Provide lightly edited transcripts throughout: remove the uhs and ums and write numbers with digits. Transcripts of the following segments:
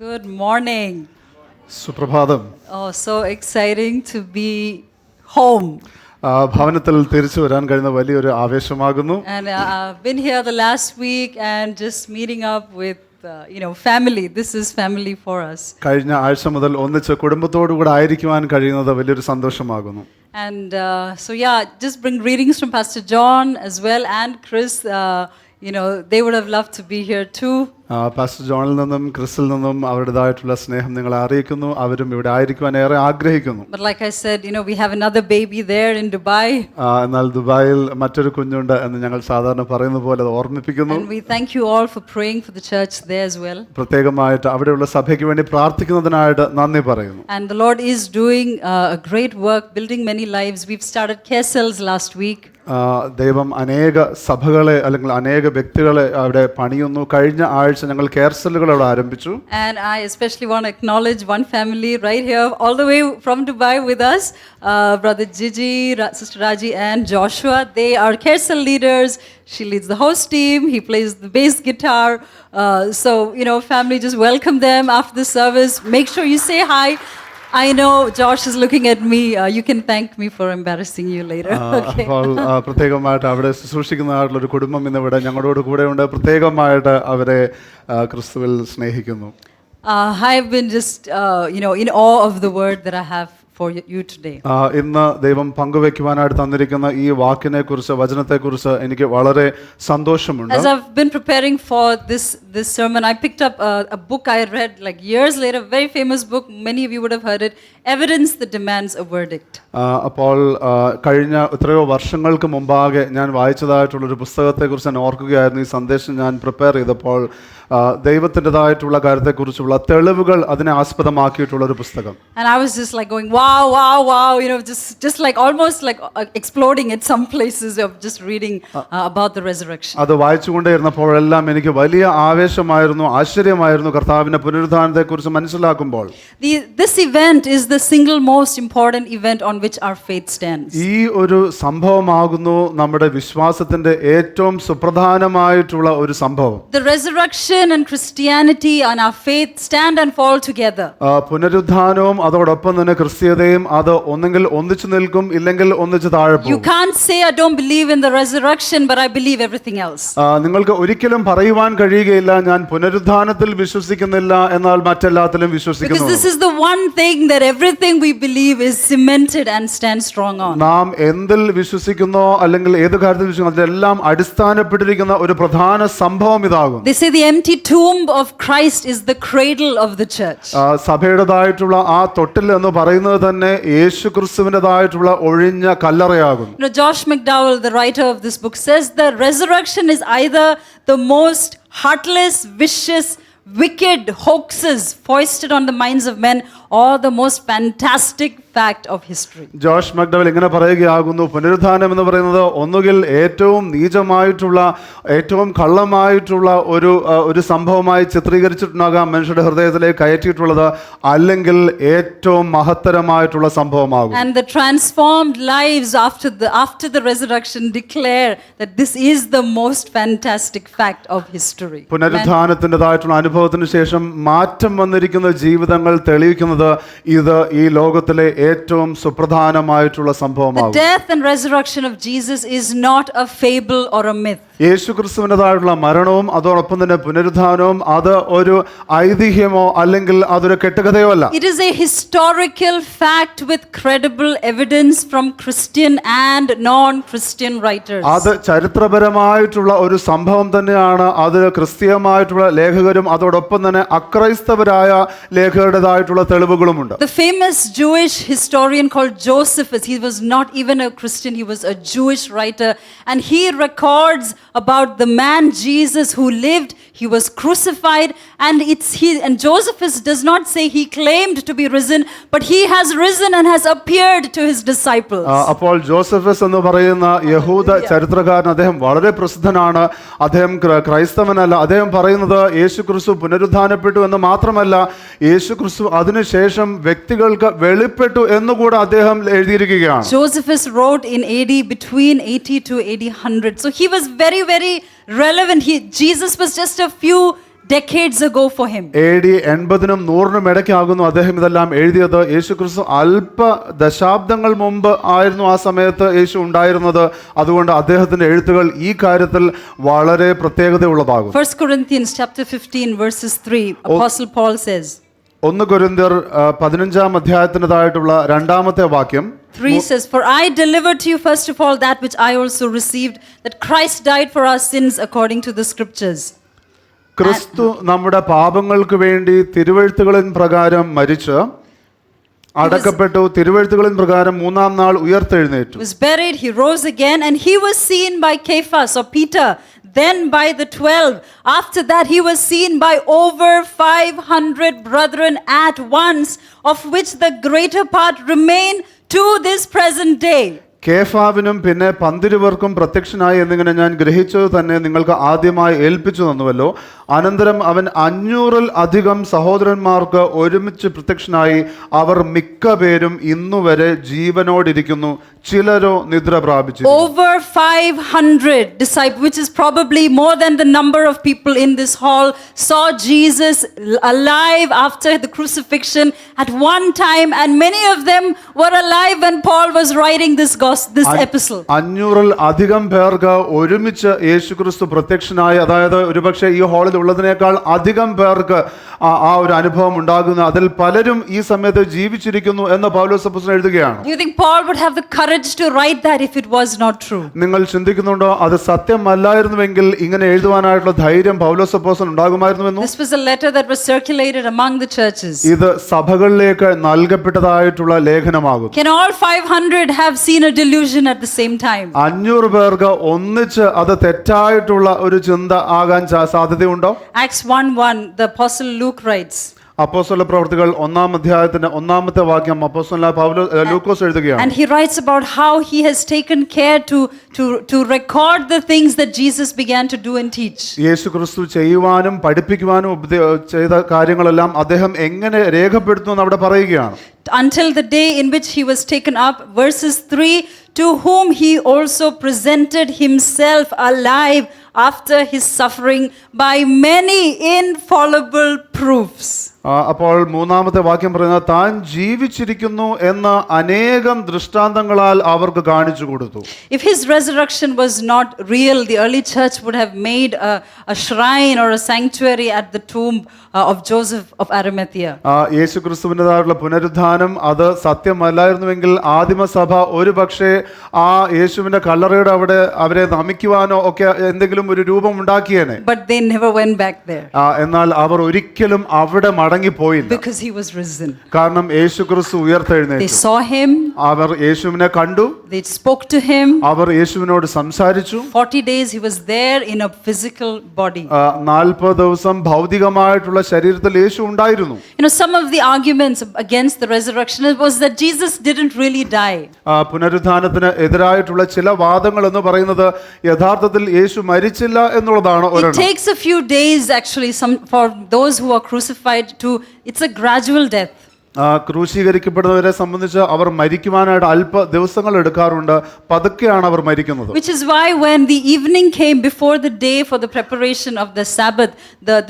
Good morning. സുപ്രഭാതം. Oh, so exciting to be home. ഭവനത്തിൽ തിരിച്ചു വരാൻ കഴിയുന്ന വലിയൊരു ആവേശമാകുന്നു. And I've been here the last week and just meeting up with family. This is family for us. കഴിഞ്ഞ ആഴ്ച മുതൽ ഒന്നിച്ച് കുടുംബത്തോടു കൂടെ ആയിരിക്കുവാൻ കഴിയുന്നത് വലിയൊരു സന്തോഷമാകുന്നു. And just bring greetings from Pastor John as well and Chris. They would have loved to be here too. Pastor ജോണിൽ നിന്നും ക്രിസിൽ നിന്നും അവരുടേതായിട്ടുള്ള സ്നേഹം നിങ്ങളെ അറിയിക്കുന്നു. അവരും ഇവിടെ ആയിരിക്കുവാൻ ഏറെ ആഗ്രഹിക്കുന്നു. But like I said, we have another baby there in Dubai. എന്നാൽ ദുബായിൽ മറ്റൊരു കുഞ്ഞുണ്ട് എന്ന് ഞങ്ങൾ സാധാരണ പറയുന്ന പോലെ അത് ഓർമ്മിപ്പിക്കുന്നു. And we thank you all for praying for the church there as well. പ്രത്യേകമായിട്ട് അവിടെയുള്ള സഭയ്ക്ക് വേണ്ടി പ്രാർത്ഥിക്കുന്നതിനായിട്ട് നന്ദി പറയുന്നു. And the Lord is doing a great work, building many lives. We've started care cells last week. ദൈവം അനേക സഭകളെ അല്ലെങ്കിൽ അനേക വ്യക്തികളെ അവിടെ പണിയുന്നു. കഴിഞ്ഞ ആഴ്ച ഞങ്ങൾ കെയർ സെല്ലുകൾ അവിടെ ആരംഭിച്ചു. And I especially want to acknowledge one family right here all the way from Dubai with us, brother Gigi, sister Raji and Joshua. They are care cell leaders. She leads the host team. He plays the bass guitar. Family, just welcome them after the service. Make sure you say hi. I know Josh is looking at me. You can thank me for embarrassing you later. Okay. അപ്പോൾ പ്രത്യേകമായിട്ട് അവിടെ ശുശ്രൂഷിക്കുന്നതായിട്ടുള്ള ഒരു കുടുംബം ഇന്നിവിടെ ഞങ്ങളോട് കൂടെയുണ്ട്. പ്രത്യേകമായിട്ട് അവരെ ക്രിസ്തുവിൽ സ്നേഹിക്കുന്നു. I've been just in awe of the word that I have for you today. ഇന്ന് ദൈവം പങ്കുവെക്കുവാനായിട്ട് തന്നിരിക്കുന്ന ഈ വാക്കിനെ കുറിച്ച് വചനത്തെക്കുറിച്ച് എനിക്ക് വളരെ സന്തോഷമുണ്ട്. As I've been preparing for this sermon, I picked up a book I read like years later, a very famous book. Many of you would have heard it, Evidence That Demands a Verdict. അപ്പോൾ കഴിഞ്ഞ എത്രയോ വർഷങ്ങൾക്ക് മുമ്പാകെ ഞാൻ വായിച്ചതായിട്ടുള്ളൊരു പുസ്തകത്തെക്കുറിച്ച് ഞാൻ ഓർക്കുകയായിരുന്നു. ഈ സന്ദേശം ഞാൻ പ്രിപ്പയർ ചെയ്തപ്പോൾ ദൈവത്തിൻ്റെതായിട്ടുള്ള കാര്യത്തെക്കുറിച്ചുള്ള തെളിവുകൾ അതിനെ ആസ്പദമാക്കിയിട്ടുള്ള ഒരു പുസ്തകം. And I was just like going wow, just like almost like exploding at some places of just reading about the resurrection. അത് വായിച്ചുകൊണ്ടേയിരുന്നപ്പോഴെല്ലാം എനിക്ക് വലിയ ആവേശമായിരുന്നു, ആശ്ചര്യമായിരുന്നു കർത്താവിന്റെ പുനരുത്ഥാനത്തെക്കുറിച്ച് മനസ്സിലാക്കുമ്പോൾ. This event is the single most important event on which our faith stands. ഈ ഒരു സംഭവമാകുന്നു നമ്മുടെ വിശ്വാസത്തിന്റെ ഏറ്റവും സുപ്രധാനമായിട്ടുള്ള ഒരു സംഭവം. The resurrection and Christianity and our faith stand and fall together. പുനരുത്ഥാനവും അതോടൊപ്പം തന്നെ ക്രിസ്തീയതയും അത് ഒന്നെങ്കിൽ ഒന്നിച്ചു നിൽക്കും, ഇല്ലെങ്കിൽ ഒന്നിച്ചു താഴെ പോകും. You can't say I don't believe in the resurrection but I believe everything else. നിങ്ങൾക്ക് ഒരിക്കലും പറയുവാൻ കഴിയുകയില്ല ഞാൻ പുനരുത്ഥാനത്തിൽ വിശ്വസിക്കുന്നില്ല എന്നാൽ മറ്റെല്ലാത്തിലും വിശ്വസിക്കുന്നു. Because this is the one thing that everything we believe is cemented and stands strong on. നാം എന്തിൽ വിശ്വസിക്കുന്നോ അല്ലെങ്കിൽ ഏത് കാര്യത്തിൽ വിശ്വസിക്കുന്നോ അതെല്ലാം അടിസ്ഥാനപ്പെട്ടിരിക്കുന്ന ഒരു പ്രധാന സംഭവം ഇതാകും. They say the empty tomb of Christ is the cradle of the church. സഭയുടേതായിട്ടുള്ള ആ തൊട്ടിൽ എന്ന് പറയുന്നത് തന്നെ യേശുക്രിസ്തുവിൻ്റെതായിട്ടുള്ള ഒഴിഞ്ഞ കല്ലറയാകും. Josh McDowell, the writer of this book, says the resurrection is either the most heartless, vicious, wicked hoaxes foisted on the minds of men or the most fantastic fact of history. Josh McDowell ഇങ്ങനെ പറയുകയാകുന്നു, പുനരുത്ഥാനം എന്ന് പറയുന്നത് ഒന്നുകിൽ ഏറ്റവും നീചമായിട്ടുള്ള ഏറ്റവും കള്ളമായിട്ടുള്ള ഒരു സംഭവമായി ചിത്രീകരിച്ചിട്ടുണ്ടാകാം മനുഷ്യരുടെ ഹൃദയത്തിലേക്ക് കയറ്റിയിട്ടുള്ളത്, അല്ലെങ്കിൽ ഏറ്റവും മഹത്തരമായിട്ടുള്ള സംഭവമാകും. And the transformed lives after the resurrection declare that this is the most fantastic fact of history. പുനരുത്ഥാനത്തിൻ്റെതായിട്ടുള്ള അനുഭവത്തിന് ശേഷം മാറ്റം വന്നിരിക്കുന്ന ജീവിതങ്ങൾ തെളിയിക്കുന്നത് ഇത് ഈ ലോകത്തിലെ ഏറ്റവും സുപ്രധാനമായിട്ടുള്ള സംഭവമാകും. The death and resurrection of Jesus is not a fable or a myth. യേശുക്രിസ്തുവിൻ്റെതായിട്ടുള്ള മരണവും അതോടൊപ്പം തന്നെ പുനരുത്ഥാനവും അത് ഒരു ഐതിഹ്യമോ അല്ലെങ്കിൽ അതൊരു കെട്ടുകഥയോ അല്ല. It is a historical fact with credible evidence from Christian and non-Christian writers. അത് ചരിത്രപരമായിട്ടുള്ള ഒരു സംഭവം തന്നെയാണ്. അത് ക്രിസ്തീയമായിട്ടുള്ള ലേഖകരും അതോടൊപ്പം തന്നെ അക്രൈസ്തവരായ ലേഖകരുടേതായിട്ടുള്ള തെളിവുകളുമുണ്ട്. The famous Jewish historian called Josephus, he was not even a Christian, he was a Jewish writer, and he records about the man Jesus who lived, he was crucified, and Josephus does not say he claimed to be risen, but he has risen and has appeared to his disciples. അപ്പോൾ Joseph's എന്ന് പറയുന്ന യഹൂദ ചരിത്രകാരൻ, അദ്ദേഹം വളരെ പ്രസിദ്ധനാണ്. അദ്ദേഹം ക്രൈസ്തവനല്ല. അദ്ദേഹം പറയുന്നത് യേശുക്രിസ്തു പുനരുത്ഥാനപ്പെട്ടു എന്ന് മാത്രമല്ല, യേശുക്രിസ്തു അതിനുശേഷം വ്യക്തികൾക്ക് വെളിപ്പെട്ടു എന്നുകൂടെ അദ്ദേഹം എഴുതിയിരിക്കുകയാണ്. Josephus wrote in AD between 80 to AD 100. So he was very, very relevant. Jesus was just a few decades ago for him. AD 80-നും 100-നും ഇടയ്ക്കാകുന്നു അദ്ദേഹം ഇതെല്ലാം എഴുതിയത്. യേശു ക്രിസ്തു അല്പ ദശാബ്ദങ്ങൾ മുമ്പ് ആയിരുന്നു ആ സമയത്ത് യേശു ഉണ്ടായിരുന്നത്. അതുകൊണ്ട് അദ്ദേഹത്തിന്റെ എഴുത്തുകൾ ഈ കാര്യത്തിൽ വളരെ പ്രത്യേകതയുള്ളതാകും. 1 Corinthians chapter 15 verses 3, Apostle Paul says. 1 കൊരിന്ത്യർ 15-ാം അധ്യായത്തിൻ്റെതായിട്ടുള്ള 2-ാമത്തെ വാക്യം 3 says, "For I delivered to you first of all that which I also received, that Christ died for our sins according to the scriptures." ക്രിസ്തു നമ്മുടെ പാപങ്ങൾക്ക് വേണ്ടി തിരുവെഴുത്തുകളിൻ പ്രകാരം മരിച്ച് അടക്കപ്പെട്ടു, തിരുവെഴുത്തുകളിൻ പ്രകാരം 3-ാം നാൾ ഉയർത്തെഴുന്നേറ്റു. He was buried, he rose again, and he was seen by Cephas or Peter, then by the 12. After that he was seen by over 500 brethren at once, of which the greater part remain to this present day. കേഫാവിനും പിന്നെ 12 പേർക്കും പ്രത്യക്ഷനായി എന്നിങ്ങനെ ഞാൻ ഗ്രഹിച്ചത് തന്നെ നിങ്ങൾക്ക് ആദ്യമായി ഏൽപ്പിച്ചു തന്നുവല്ലോ. അനന്തരം അവൻ 500-ൽ അധികം സഹോദരന്മാർക്ക് ഒരുമിച്ച് പ്രത്യക്ഷനായി. അവർ മിക്ക പേരും ഇന്നുവരെ ജീവനോടിരിക്കുന്നു, ചിലരോ നിദ്ര പ്രാപിച്ചു. Over 500 disciples, which is probably more than the number of people in this hall, saw Jesus alive after the crucifixion at one time, and many of them were alive when Paul was writing this epistle. 500-ൽ അധികം പേർക്ക് ഒരുമിച്ച് യേശുക്രിസ്തു പ്രത്യക്ഷനായി. അതായത് ഒരുപക്ഷെ ഈ ഹാളിൽ ഉള്ളതിനേക്കാൾ അധികം പേർക്ക് ആ ഒരു അനുഭവം ഉണ്ടാകുന്നു. അതിൽ പലരും ഈ സമയത്ത് ജീവിച്ചിരിക്കുന്നു എന്ന് പൗലോസ് അപ്പോസ്തലൻ എഴുതുകയാണ്. Do you think Paul would have the courage to write that if it was not true? നിങ്ങൾ ചിന്തിക്കുന്നുണ്ടോ അത് സത്യമല്ലായിരുന്നുവെങ്കിൽ ഇങ്ങനെ എഴുതുവാനായിട്ടുള്ള ധൈര്യം പൗലോസ് അപ്പോസ്തലൻ ഉണ്ടാകുമായിരുന്നുവെന്ന്? This was a letter that was circulated among the churches. ഇത് സഭകളിലേക്ക് നൽകപ്പെട്ടതായിട്ടുള്ള ലേഖനമാകുന്നു. Can all 500 have seen a delusion at the same time? 500 പേർക്ക് ഒന്നിച്ച് അത് തെറ്റായിട്ടുള്ള ഒരു ചിന്ത ആകാൻ സാധ്യതയുണ്ടോ? Acts 1:1, the apostle Luke writes. അപ്പോസ്തല പ്രവൃത്തികൾ 1-ാം അധ്യായത്തിന്റെ 1-ാമത്തെ വാക്യം അപ്പോസ്തലനായ ലൂക്കോസ് എഴുതുകയാണ്. And he writes about how he has taken care to record the things that Jesus began to do and teach. യേശു ക്രിസ്തു ചെയ്യുവാനും പഠിപ്പിക്കുവാനും ചെയ്ത കാര്യങ്ങളെല്ലാം അദ്ദേഹം എങ്ങനെ രേഖപ്പെടുത്തുന്നു എന്ന് അവിടെ പറയുകയാണ്. Until the day in which he was taken up, verses 3, to whom he also presented himself alive after his suffering by many infallible proofs. അപ്പോൾ 3-ാമത്തെ വാക്യം പറയുന്നത് താൻ ജീവിച്ചിരിക്കുന്നു എന്ന് അനേകം ദൃഷ്ടാന്തങ്ങളാൽ അവർക്ക് കാണിച്ചു കൊടുത്തു. If his resurrection was not real, the early church would have made a shrine or a sanctuary at the tomb of Joseph of Arimathea. യേശു ക്രിസ്തുവിൻ്റെതായുള്ള പുനരുദ്ധാനം അത് സത്യമല്ലായിരുന്നുവെങ്കിൽ ആദിമസഭ ഒരു പക്ഷേ ആ യേശുവിന്റെ കല്ലറയുടെ അവിടെ അവരെ നമിക്കുവാനോ ഒക്കെ എന്തെങ്കിലും ഒരു രൂപം ഉണ്ടാക്കിയേനെ. But they never went back there. എന്നാൽ അവർ ഒരിക്കലും അവിടെ മടങ്ങിപ്പോയില്ല. Because he was risen. കാരണം യേശു ക്രിസ്തു ഉയർത്തെഴുന്നേറ്റു. They saw him. അവർ യേശുവിനെ കണ്ടു. They spoke to him. അവർ യേശുവിനോട് സംസാരിച്ചു. 40 days he was there in a physical body. 40 ദിവസം ഭൗതികമായിട്ടുള്ള ശരീരത്തിൽ യേശു ഉണ്ടായിരുന്നു. You know, some of the arguments against the resurrection was that Jesus didn't really die. പുനരുദ്ധാനത്തിന് എതിരായിട്ടുള്ള ചില വാദങ്ങൾ എന്ന് പറയുന്നത് യഥാർത്ഥത്തിൽ യേശു മരിച്ചില്ല എന്നുള്ളതാണ്. It takes a few days actually for those who are crucified it's a gradual death. ക്രൂശീകരിക്കപ്പെടുന്നവരെ സംബന്ധിച്ച് അവർ മരിക്കുവാനായിട്ട് അല്പ ദിവസങ്ങൾ എടുക്കാറുണ്ട്. പതുക്കെയാണ് അവർ മരിക്കുന്നത്. Which is why when the evening came before the day for the preparation of the Sabbath,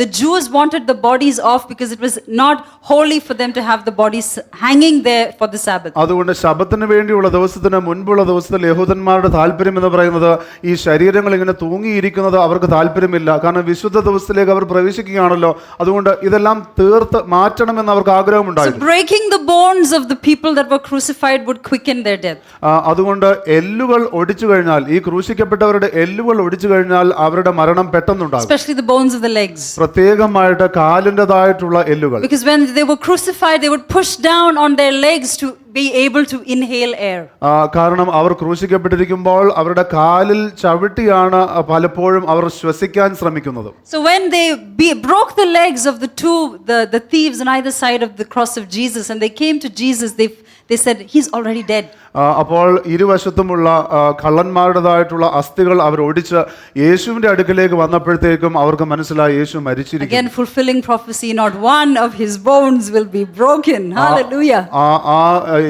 the Jews wanted the bodies off because it was not holy for them to have the bodies hanging there for the Sabbath. അതുകൊണ്ട് ശബത്തിന് വേണ്ടിയുള്ള ദിവസത്തിന് മുൻപുള്ള ദിവസത്തിൽ യഹൂദന്മാരുടെ താല്പര്യം എന്ന് പറയുന്നത് ഈ ശരീരങ്ങൾ ഇങ്ങനെ തൂങ്ങിയിരിക്കുന്നത് അവർക്ക് താല്പര്യമില്ല. കാരണം വിശുദ്ധ ദിവസത്തിലേക്ക് അവർ പ്രവേശിക്കുകയാണല്ലോ. അതുകൊണ്ട് ഇതെല്ലാം തീർത്ത് മാറ്റണമെന്ന് അവർക്ക് ആഗ്രഹമുണ്ടായിരുന്നു. Breaking the bones of the people that were crucified would quicken their death. അതുകൊണ്ട് എല്ലുകൾ ഒടിച്ചു കഴിഞ്ഞാൽ ഈ ക്രൂശിക്കപ്പെട്ടവരുടെ എല്ലുകൾ ഒടിച്ചു കഴിഞ്ഞാൽ അവരുടെ മരണം പെട്ടെന്നുണ്ടാകും. Especially the bones of the legs. പ്രത്യേകമായിട്ട് കാലിൻ്റെതായിട്ടുള്ള എല്ലുകൾ. Because when they were crucified they would push down on their legs to be able to inhale air. കാരണം അവർ ക്രൂശിക്കപ്പെട്ടിരിക്കുമ്പോൾ അവരുടെ കാലിൽ ചവിട്ടിയാണ് പലപ്പോഴും അവർ ശ്വസിക്കാൻ ശ്രമിക്കുന്നത്. So when they broke the legs of the thieves on either side of the cross of Jesus and they came to Jesus, they said he's already dead. അപ്പോൾ ഇരുവശത്തുമുള്ള കള്ളന്മാരുടേതായിട്ടുള്ള അസ്ഥികൾ അവർ ഒടിച്ച് യേശുവിന്റെ അടുക്കലേക്ക് വന്നപ്പോഴത്തേക്കും അവർക്ക് മനസ്സിലായി യേശു മരിച്ചിരിക്കുന്നു. Again fulfilling prophecy, not one of his bones will be broken. Hallelujah.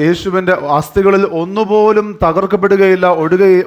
യേശുവിന്റെ അസ്ഥികളിൽ ഒന്നുപോലും തകർക്കപ്പെടുകയില്ല,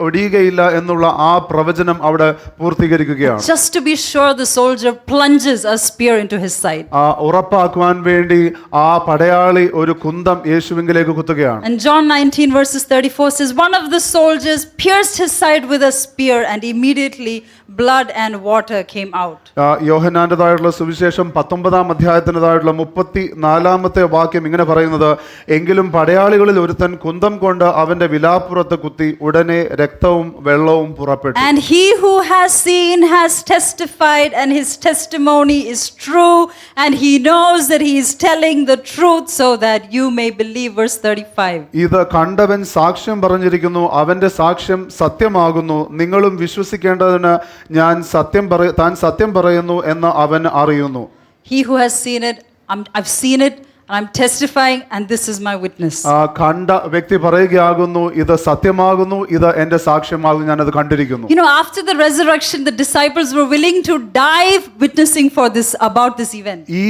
ഒടിയുകയില്ല എന്നുള്ള ആ പ്രവചനം അവിടെ പൂർത്തീകരിക്കുകയാണ്. Just to be sure, the soldier plunges a spear into his side. ഉറപ്പാക്കുവാൻ വേണ്ടി ആ പടയാളി ഒരു കുന്തം യേശുവിങ്കിലേക്ക് കുത്തുകയാണ്. And John 19 verses 34 says, one of the soldiers pierced his side with a spear and immediately blood and water came out. യോഹന്നാന്റേതായിട്ടുള്ള സുവിശേഷം 19-ാം അധ്യായത്തിൻ്റെതായിട്ടുള്ള 34-ാമത്തെ വാക്യം ഇങ്ങനെ പറയുന്നത്, എങ്കിലും പടയാളികളിൽ ഒരുത്തൻ കുന്തം കൊണ്ട് അവന്റെ വിലാപ്പുറത്ത് കുത്തി, ഉടനെ രക്തവും വെള്ളവും പുറപ്പെട്ടു. And he who has seen has testified, and his testimony is true, and he knows that he is telling the truth so that you may believe. Verse 35. ഇത് കണ്ടവൻ സാക്ഷ്യം പറഞ്ഞിരിക്കുന്നു, അവന്റെ സാക്ഷ്യം സത്യമാകുന്നു, നിങ്ങളും വിശ്വസിക്കേണ്ടതിന് താൻ സത്യം പറയുന്നു എന്ന് അവൻ അറിയുന്നു. He who has seen it, I've seen it, and I'm testifying, and this is my witness. കണ്ട വ്യക്തി പറയുകയാകുന്നു, ഇത് സത്യമാകുന്നു, ഇത് എന്റെ സാക്ഷ്യമാകുന്നു, ഞാൻ അത് കണ്ടിരിക്കുന്നു. You know, after the resurrection, the disciples were willing to die witnessing about this event. ഈ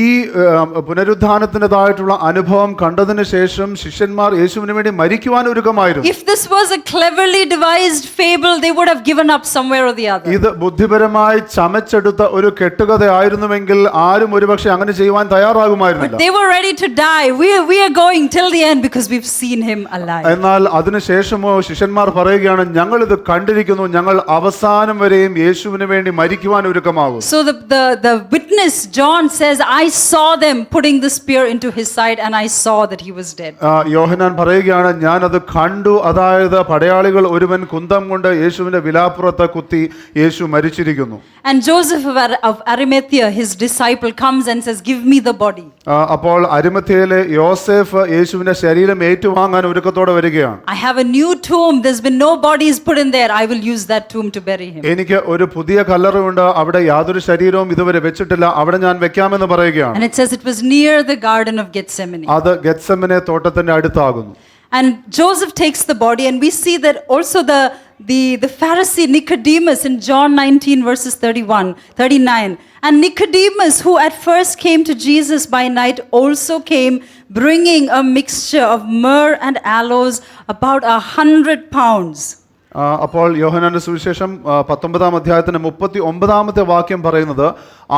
പുനരുദ്ധാനത്തിൻ്റെതായിട്ടുള്ള അനുഭവം കണ്ടതിന് ശേഷം ശിഷ്യന്മാർ യേശുവിന് വേണ്ടി മരിക്കുവാൻ ഒരുക്കമായിരുന്നു. If this was a cleverly devised fable, they would have given up somewhere or the other. ഇത് ബുദ്ധിപരമായി ചമച്ചെടുത്ത ഒരു കെട്ടുകഥയായിരുന്നുവെങ്കിൽ ആരും ഒരുപക്ഷെ അങ്ങനെ ചെയ്യുവാൻ തയ്യാറാകുമായിരുന്നില്ല. But they were ready to die. We are going till the end because we've seen him alive. എന്നാൽ അതിനുശേഷമോ ശിഷ്യന്മാർ പറയുകയാണ്, ഞങ്ങൾ ഇത് കണ്ടിരിക്കുന്നു, ഞങ്ങൾ അവസാനം വരെയും യേശുവിന് വേണ്ടി മരിക്കുവാൻ ഒരുക്കമാകും. So the witness John says, I saw them putting the spear into his side and I saw that he was dead. യോഹന്നാൻ പറയുകയാണ്, ഞാൻ അത് കണ്ടു, അതായത് പടയാളികൾ ഒരുവൻ കുന്തം കൊണ്ട് യേശുവിന്റെ വിലാപ്പുറത്ത് കുത്തി, യേശു മരിച്ചിരിക്കുന്നു. And Joseph of Arimathea, his disciple, comes and says, give me the body. അപ്പോൾ അരിമഥ്യയിലെ യോസേഫ് യേശുവിന്റെ ശരീരം ഏറ്റുവാങ്ങാൻ ഒരുക്കത്തോടെ വരികയാണ്. I have a new tomb, there's been no bodies put in there, I will use that tomb to bury him. എനിക്ക് ഒരു പുതിയ കല്ലറയുണ്ട്, അവിടെ യാതൊരു ശരീരവും ഇതുവരെ വെച്ചിട്ടില്ല, അവിടെ ഞാൻ വെക്കാമെന്ന് പറയുകയാണ്. And it says it was near the garden of Gethsemane. അത് ഗെത്സെമനെ തോട്ടത്തിന്റെ അടുത്താകുന്നു. And Joseph takes the body, and we see that also the Pharisee Nicodemus in John 19 verses 39. And Nicodemus, who at first came to Jesus by night, also came bringing a mixture of myrrh and aloes, about 100 pounds. അപ്പോൾ യോഹന്നാന്റെ സുവിശേഷം 19-ാം അധ്യായത്തിന്റെ 39-ാമത്തെ വാക്യം പറയുന്നത്,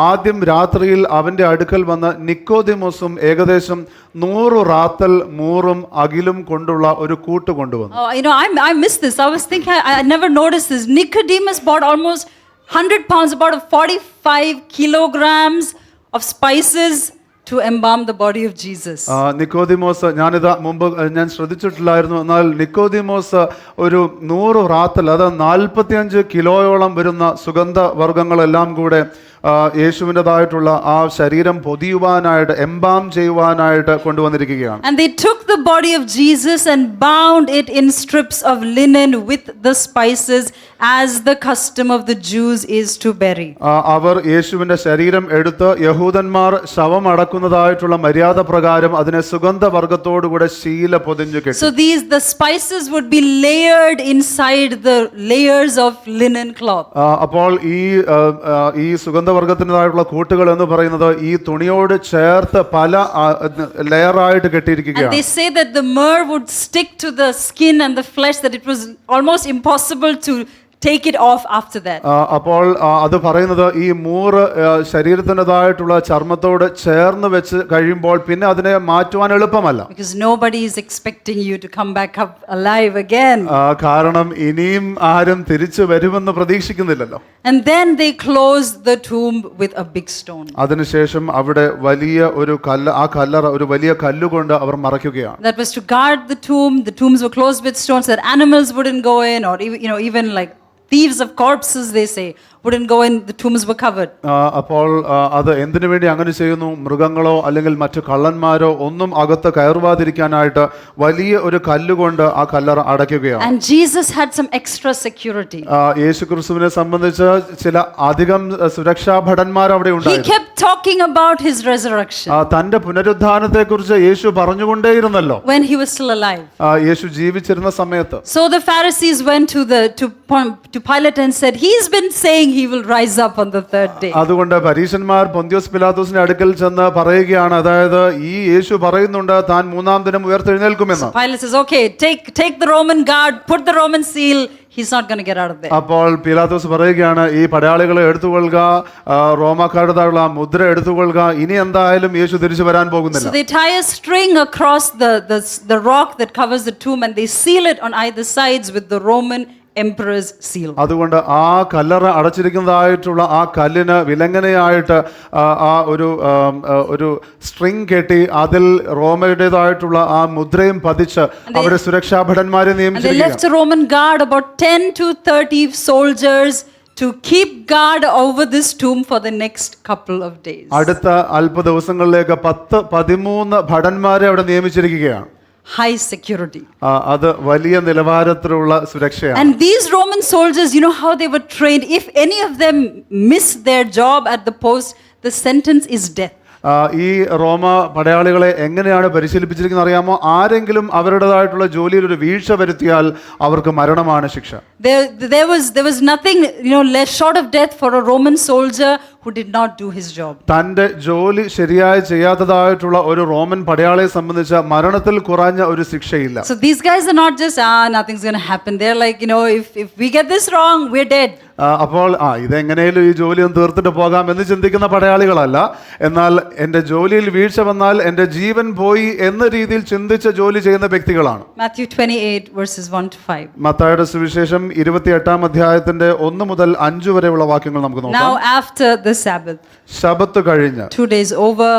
ആദ്യം രാത്രിയിൽ അവന്റെ അടുക്കൽ വന്ന നിക്കോദിമോസും ഏകദേശം 100 റാത്തൽ മൂറും അകിലും കൊണ്ടുള്ള ഒരു കൂട്ട് കൊണ്ടുവന്നു. I missed this. I was thinking, I never noticed this. Nicodemus bought almost 100 pounds, about 45 kilograms of spices to embalm the body of Jesus. Nicodemos, ഞാനിത് മുമ്പ് ഞാൻ ശ്രദ്ധിച്ചിട്ടില്ലായിരുന്നു, എന്നാൽ നിക്കോദിമോസ് ഒരു 100 റാത്തൽ, അത് 45 കിലോയോളം വരുന്ന സുഗന്ധവർഗ്ഗങ്ങളെല്ലാം കൂടെ യേശുവിൻ്റെതായിട്ടുള്ള ആ ശരീരം പൊതിയുവാനായിട്ട്, എംബാം ചെയ്യുവാനായിട്ട് കൊണ്ടുവന്നിരിക്കുകയാണ്. And they took the body of Jesus and bound it in strips of linen with the spices, as the custom of the Jews is to bury. അവർ യേശുവിന്റെ ശരീരം എടുത്ത് യഹൂദന്മാർ ശവം അടക്കുന്നതായിട്ടുള്ള മര്യാദ പ്രകാരം അതിനെ സുഗന്ധവർഗ്ഗത്തോടുകൂടെ ശീല പൊതിഞ്ഞു കെട്ടി. So the spices would be layered inside the layers of linen cloth. അപ്പോൾ ഈ സുഗന്ധവർഗ്ഗത്തിൻ്റെതായിട്ടുള്ള കൂട്ടുകൾ എന്ന് പറയുന്നത് ഈ തുണിയോട് ചേർത്ത് പല ലെയറായിട്ട് കെട്ടിയിരിക്കുകയാണ്. And they say that the myrrh would stick to the skin and the flesh, that it was almost impossible to take it off after that. അപ്പോൾ അത് പറയുന്നത് ഈ മൂറ് ശരീരത്തിൻ്റെതായിട്ടുള്ള ചർമ്മത്തോട് ചേർന്ന് വെച്ച് കഴിയുമ്പോൾ പിന്നെ അതിനെ മാറ്റുവാൻ എളുപ്പമല്ല. Because nobody is expecting you to come back up alive again. കാരണം ഇനിയും ആരും തിരിച്ചു വരുമെന്ന് പ്രതീക്ഷിക്കുന്നില്ലല്ലോ. And then they closed the tomb with a big stone. അതിനുശേഷം അവിടെ വലിയ ഒരു ആ കല്ലറ ഒരു വലിയ കല്ലുകൊണ്ട് അവർ മറയ്ക്കുകയാണ്. That was to guard the tomb. The tombs were closed with stones so that animals wouldn't go in, or even like thieves of corpses, they say, wouldn't go in, the tombs were covered. അപ്പോൾ അത് എന്തിനു വേണ്ടി അങ്ങനെ ചെയ്യുന്നു? മൃഗങ്ങളോ അല്ലെങ്കിൽ മറ്റു കള്ളന്മാരോ ഒന്നും അകത്ത് കയറുവാതിരിക്കാനായിട്ട് വലിയ ഒരു കല്ലുകൊണ്ട് ആ കല്ലറ അടയ്ക്കുകയാണ്. And Jesus had some extra security. യേശു ക്രിസ്തുവിനെ സംബന്ധിച്ച് ചില അധികം സുരക്ഷാ ഭടന്മാർ അവിടെ He ഉണ്ടായിരുന്നു. kept talking about his resurrection തന്റെ പുനരുദ്ധാനത്തെ കുറിച്ച് യേശു പറഞ്ഞുകൊണ്ടേയിരുന്നല്ലോ when he was still alive. യേശു ജീവിച്ചിരുന്ന സമയത്ത്. So the Pharisees went to Pilate and said, he's been saying he will rise up on the third day. അതുകൊണ്ട് പരീശന്മാർ പൊന്തിയോസ് പിലാത്തോസിന്റെ അടുക്കൽ ചെന്ന് പറയുകയാണ്, അതായത് ഈ യേശു പറയുന്നുണ്ട് താൻ മൂന്നാം ദിനം ഉയർത്തെഴുന്നേൽക്കുമെന്ന്. Pilate says, okay, take the Roman guard, put the Roman seal. He's not going to get out of there. അപ്പോൾ പിലാത്തോസ് പറയുകയാണ്, ഈ പടയാളികളെ എടുത്തുകൊള്ളുക, റോമാക്കാരുടെ മുദ്ര എടുത്തുകൊള്ളുക, ഇനി എന്തായാലും യേശു തിരിച്ചു വരാൻ പോകുന്നില്ല. So they tie a string across the rock that covers the tomb and they seal it on either sides with the Roman emperor's seal. അതുകൊണ്ട് ആ കല്ലറ അടച്ചിരിക്കുന്നതായിട്ടുള്ള ആ കല്ലിന് വിലങ്ങനയായിട്ട് ആ ഒരു സ്ട്രിങ് കെട്ടി അതിൽ റോമയുടേതായിട്ടുള്ള ആ മുദ്രയും പതിച്ച് അവിടെ സുരക്ഷാ ഭടന്മാരെ And they നിയമിച്ചിരിക്കുകയാണ്. left a Roman guard, about 10 to 30 soldiers, to keep guard over this tomb for the next couple of days. അടുത്ത അല്പ ദിവസങ്ങളിലേക്ക് 10-13 ഭടന്മാരെ അവിടെ നിയമിച്ചിരിക്കുകയാണ്. High security. അത് വലിയ നിലവാരത്തിലുള്ള സുരക്ഷയാണ്. And these Roman soldiers, you know how they were trained? If any of them miss their job at the post, the sentence is death. ഈ റോമ പടയാളികളെ എങ്ങനെയാണ് പരിശീലിപ്പിച്ചിരിക്കുന്നത് അറിയാമോ? ആരെങ്കിലും അവരുടേതായിട്ടുള്ള ജോലിയിൽ ഒരു വീഴ്ച വരുത്തിയാൽ അവർക്ക് മരണമാണ് ശിക്ഷ. There was nothing, less short of death for a Roman soldier who did not do his job. തന്റെ ജോലി ശരിയായി ചെയ്യാത്തതായിട്ടുള്ള ഒരു റോമൻ പടയാളിയെ സംബന്ധിച്ച് മരണത്തിൽ കുറഞ്ഞ ഒരു ശിക്ഷയില്ല. So these guys are not just nothing's going to happen. They're like, if we get this wrong, we're dead. അപ്പോൾ ഇതെങ്ങനെയും ഈ ജോലി ഒന്ന് തീർത്തിട്ട് പോകാം എന്ന് ചിന്തിക്കുന്ന പടയാളികളല്ല. എന്നാൽ എൻ്റെ ജോലിയിൽ വീഴ്ച വന്നാൽ എൻ്റെ ജീവൻ പോയി എന്ന രീതിയിൽ ചിന്തിച്ച് ജോലി ചെയ്യുന്ന വ്യക്തികളാണ്. Matthew 28 verses 1 to 5. മത്തായിയുടെ സുവിശേഷം 28-ാം അധ്യായത്തിന്റെ 1 മുതൽ 5 വരെയുള്ള വാക്യങ്ങൾ നമുക്ക് നോക്കാം. Now after the Sabbath, ശബത്ത് കഴിഞ്ഞ് 2 days over,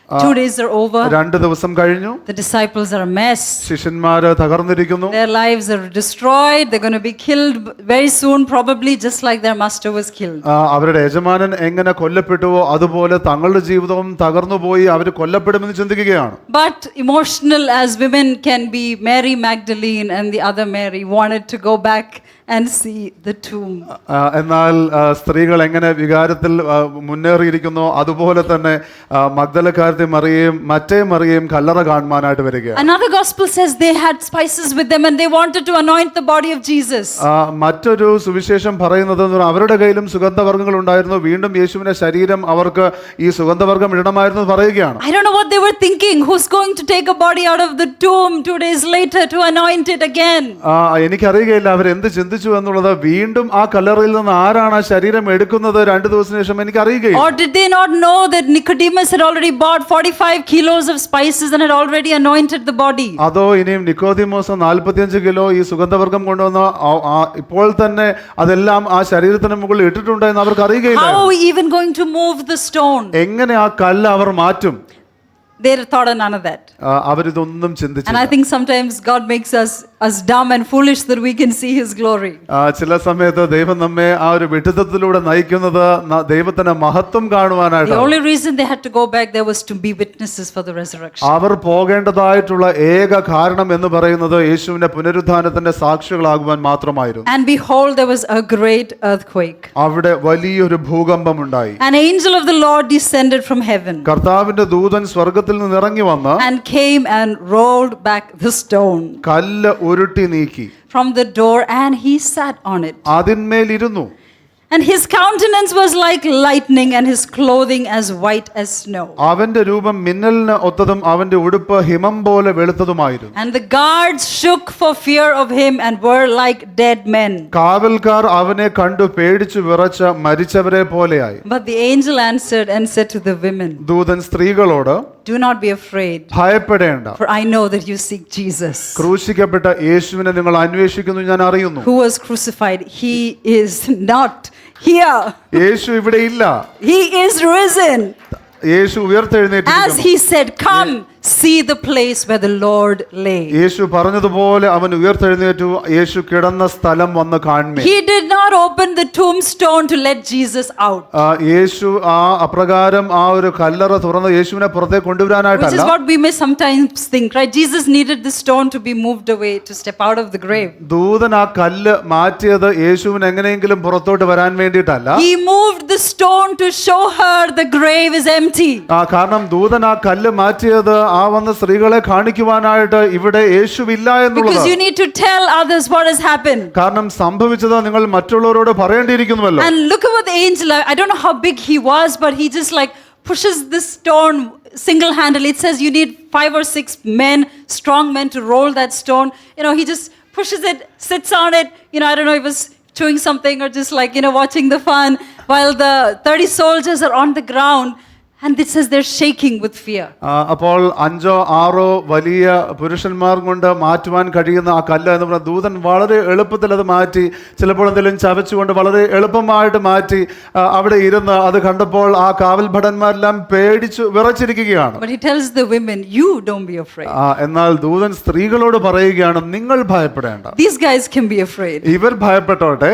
2 days are over. 2 ദിവസം കഴിഞ്ഞു. The disciples are a mess. ശിഷ്യന്മാര് തകർന്നിരിക്കുന്നു. Their lives are destroyed. They're going to be killed very soon, probably just like their master was killed. അവരുടെ യജമാനൻ എങ്ങനെ കൊല്ലപ്പെട്ടുവോ അതുപോലെ തങ്ങളുടെ ജീവിതവും തകർന്നുപോയി, അവർ കൊല്ലപ്പെടുമെന്ന് ചിന്തിക്കുകയാണ്. But emotional as women can be, Mary Magdalene and the other Mary wanted to go back and see the tomb. എന്നാൽ സ്ത്രീകൾ എങ്ങനെ വികാരത്തിൽ മുന്നേറിയിരിക്കുന്നു അതുപോലെ തന്നെ മഗ്ദലക്കാരത്തെ മറിയയും മറ്റേ മറിയയും കല്ലറ കാണുവാനായിട്ട് വരികയാണ്. Another gospel says they had spices with them and they wanted to anoint the body of Jesus. മറ്റൊരു സുവിശേഷം പറയുന്നത് അവരുടെ കയ്യിലും സുഗന്ധവർഗ്ഗങ്ങൾ ഉണ്ടായിരുന്നു, വീണ്ടും യേശുവിന്റെ ശരീരം അവർക്ക് ഈ സുഗന്ധവർഗ്ഗം ഇടണമായിരുന്നു പറയുകയാണ്. I don't know what they were thinking. Who's going to take a body out of the tomb 2 days later to anoint it again? എനിക്കറിയുകയില്ല അവരെന്ത് ചിന്തിച്ചു എന്നുള്ളത്. വീണ്ടും ആ കല്ലറയിൽ നിന്ന് ആരാണ് ആ ശരീരം എടുക്കുന്നത് 2 ദിവസത്തിന് ശേഷം എനിക്കറിയുകയില്ല. Or did they not know that Nicodemus had already bought 45 kilos of spices and had already anointed the body? അതോ ഇനിയും നിക്കോദിമോസ് 45 കിലോ ഈ സുഗന്ധവർഗ്ഗം കൊണ്ടുവന്ന് ഇപ്പോൾ തന്നെ അതെല്ലാം ആ ശരീരത്തിന് മുകളിൽ ഇട്ടിട്ടുണ്ട് എന്ന് അവർക്ക് അറിയുകയില്ല. How are we even going to move the stone? എങ്ങനെ ആ കല്ല് അവർ മാറ്റും? They thought of none of that. അവരിതൊന്നും ചിന്തിച്ചില്ല. And I think sometimes God makes us dumb and foolish that we can see His glory. ചില സമയത്ത് ദൈവം നമ്മെ ആ ഒരു വിഡ്ഢിത്തത്തിലൂടെ നയിക്കുന്നത് ദൈവത്തിന്റെ മഹത്വം കാണുവാനായിട്ടാണ്. The only reason they had to go back there was to be witnesses for the resurrection. അവർ പോകേണ്ടതായിട്ടുള്ള ഏക കാരണം എന്ന് പറയുന്നത് യേശുവിന്റെ പുനരുദ്ധാനത്തിന്റെ സാക്ഷികളാകുവാൻ മാത്രമായിരുന്നു. And behold, there was a great earthquake. അവിടെ വലിയൊരു ഭൂകമ്പം ഉണ്ടായി. An angel of the Lord descended from heaven. കർത്താവിന്റെ ദൂതൻ സ്വർഗ്ഗത്തിൽ നിന്ന് ഇറങ്ങി വന്ന് and came and rolled back the stone കല്ല് ഉരുട്ടി നീക്കി from the door and he sat on it. അതിന്മേൽ ഇരുന്നു. And his countenance was like lightning and his clothing as white as snow. അവന്റെ രൂപം മിന്നലിന് ഒത്തതും അവന്റെ ഉടുപ്പ് ഹിമം പോലെ വെളുത്തതുമായിരുന്നു. And the guards shook for fear of him and were like dead men. കാവൽക്കാർ അവനെ കണ്ടു പേടിച്ചു വിറച്ച മരിച്ചവരെ പോലെയായി. But the angel answered and said to the women, ദൂതൻ സ്ത്രീകളോട്, do not be afraid, ഭയപ്പെടേണ്ട, for I know that you seek Jesus, ക്രൂശിക്കപ്പെട്ട യേശുവിനെ നിങ്ങൾ അന്വേഷിക്കുന്നു ഞാൻ അറിയുന്നു. who was crucified. He is not here. യേശു ഇവിടെ ഇല്ല. He is risen. Yeshu ഉയർത്തെഴുന്നേറ്റിരിക്കുന്നു. As he said, come, see the place where the Lord lay. യേശു പറഞ്ഞതുപോലെ അവൻ ഉയർത്തെഴുന്നേറ്റു, യേശു കിടന്ന സ്ഥലം വന്ന് കാൺമേ. He did not open the tombstone to let Jesus out. യേശു അപ്രകാരം ആ ഒരു കല്ലറ തുറന്ന് യേശുവിനെ പുറത്തേക്ക് Which കൊണ്ടുവരാനായിട്ടല്ല. is what we may sometimes think, right? Jesus needed the stone to be moved away to step out of the grave. ദൂതൻ ആ കല്ല് മാറ്റിയത് യേശുവിന് എങ്ങനെയെങ്കിലും പുറത്തോട്ട് വരാൻ വേണ്ടിയിട്ടല്ല. He moved the stone to show her the grave is empty. കാരണം ദൂതൻ ആ കല്ല് മാറ്റിയത് ആ വന്ന സ്ത്രീകളെ കാണിക്കുവാനായിട്ട് ഇവിടെ യേശുവില്ല എന്നുള്ളത്. Because you need to tell others what has happened. കാരണം സംഭവിച്ചത് നിങ്ങൾ മറ്റുള്ളവരോട് പറയേണ്ടിയിരിക്കുന്നുവല്ലോ. And look at what the angel, I don't know how big he was, but he just like pushes this stone single-handedly. It says you need 5 or 6 men, strong men, to roll that stone. He just pushes it, sits on it. I don't know if he was chewing something or just like, watching the fun, while the 30 soldiers are on the ground. And it says they're shaking with fear. അപ്പോൾ 5 6 വലിയ പുരുഷന്മാർ കൊണ്ട് മാറ്റുവാൻ കഴിയുന്ന ആ കല്ല് എന്ന് പറഞ്ഞ ദൂതൻ വളരെ എളുപ്പത്തിൽ അത് മാറ്റി, ചിലപ്പോൾ എന്തെങ്കിലും ചവച്ചുകൊണ്ട് വളരെ എളുപ്പമായിട്ട് മാറ്റി അവിടെ ഇരുന്ന് അത് കണ്ടപ്പോൾ ആ കാവൽ ഭടന്മാരെല്ലാം പേടിച്ചു വിറച്ചിരിക്കുകയാണ്. But he tells the women, you don't be afraid. എന്നാൽ ദൂതൻ സ്ത്രീകളോട് പറയുകയാണ്, നിങ്ങൾ ഭയപ്പെടേണ്ട. These guys can be afraid. ഇവർ ഭയപ്പെട്ടോട്ടെ,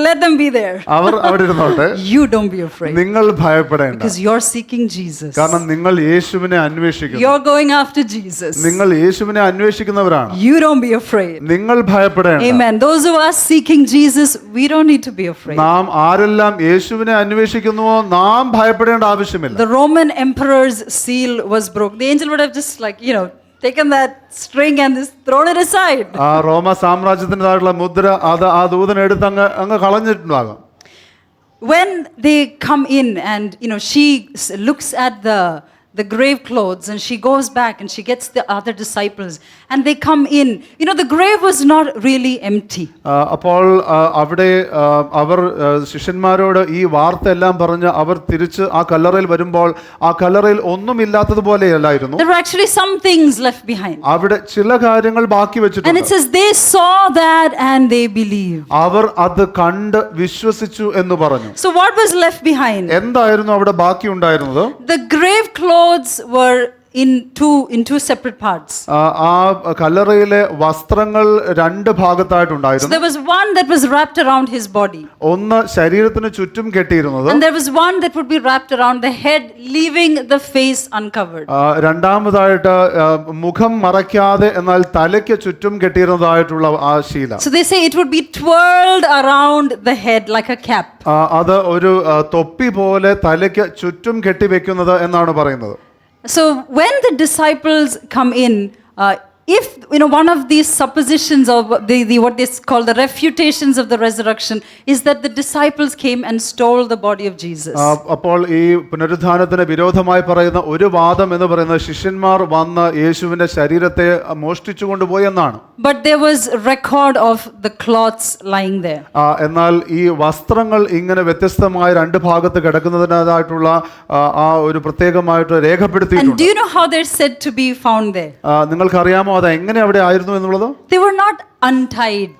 Let them be there. അവർ അവിടെ ഇരുന്നോട്ടെ. You don't be afraid. നിങ്ങൾ ഭയപ്പെടേണ്ട. Because you're seeking Jesus. കാരണം നിങ്ങൾ യേശുവിനെ അന്വേഷിക്കുന്നു. You're going after Jesus. നിങ്ങൾ യേശുവിനെ അന്വേഷിക്കുന്നവരാണ്. You don't be afraid. നിങ്ങൾ ഭയപ്പെടേണ്ട. Amen. Those who are seeking Jesus, we don't need to be afraid. നാം ആരെല്ലാം യേശുവിനെ അന്വേഷിക്കുന്നുവോ നാം ഭയപ്പെടേണ്ട ആവശ്യമില്ല. The Roman emperor's seal was broken. The angel would have just taken that string and just thrown it aside. റോമ സാമ്രാജ്യത്തിൻ്റെതായിട്ടുള്ള മുദ്ര അത് ആ ദൂതൻ എടുത്ത് അങ്ങ് കളഞ്ഞിട്ടുണ്ടാകും. When they come in and she looks at the grave clothes and she goes back and she gets the other disciples and they come in, the grave was not really empty. അപ്പോൾ അവിടെ അവർ ശിഷ്യന്മാരോട് ഈ വാർത്ത എല്ലാം പറഞ്ഞ് അവർ തിരിച്ച് ആ കല്ലറയിൽ വരുമ്പോൾ ആ കല്ലറയിൽ ഒന്നുമില്ലാത്തതുപോലെയല്ലായിരുന്നു. There were actually some things left behind. അവിടെ ചില കാര്യങ്ങൾ ബാക്കി വെച്ചിട്ടുണ്ട്. And it says they saw that and they believed. അവർ അത് കണ്ട് വിശ്വസിച്ചു എന്ന് പറഞ്ഞു. So what was left behind? എന്തായിരുന്നു അവിടെ ബാക്കി ഉണ്ടായിരുന്നത്? The grave clothes were in two separate parts. ആ കല്ലറയിലെ വസ്ത്രങ്ങൾ 2 ഭാഗത്തായിട്ടുണ്ടായിരുന്നു. So there was one that was wrapped around his body. ഒന്ന് ശരീരത്തിന് ചുറ്റും കെട്ടിയിരുന്നത്. And there was one that would be wrapped around the head, leaving the face uncovered. രണ്ടാമതായിട്ട് മുഖം മറയ്ക്കാതെ എന്നാൽ തലയ്ക്ക് ചുറ്റും കെട്ടിയിരുന്നതായിട്ടുള്ള ആ ശീല. So they say it would be twirled around the head like a cap. അത് ഒരു തൊപ്പി പോലെ തലയ്ക്ക് ചുറ്റും കെട്ടിവെക്കുന്നത് എന്നാണ് പറയുന്നത്. So when the disciples come in, if one of these suppositions of the what they call the refutations of the resurrection is that the disciples came and stole the body of Jesus. അപ്പോൾ ഈ പുനരുത്ഥാനത്തിന് വിരോധമായി പറയുന്ന ഒരു വാദം എന്ന് പറയുന്നത് ശിഷ്യന്മാർ വന്ന് യേശുവിന്റെ ശരീരത്തെ മോഷ്ടിച്ചു കൊണ്ടുപോയി എന്നാണ്. But there was record of the cloths lying there. എന്നാൽ ഈ വസ്ത്രങ്ങൾ ഇങ്ങനെ വ്യത്യസ്തമായ 2 ഭാഗത്ത് കിടക്കുന്നതിനായിട്ടുള്ള ആ ഒരു പ്രത്യേകമായിട്ട് രേഖപ്പെടുത്തിയിട്ടുണ്ട്. And do you know how they're said to be found there? നിങ്ങൾക്കറിയാമോ അത് എങ്ങനെ അവിടെ ആയിരുന്നു എന്നുള്ളത്? They were not untied.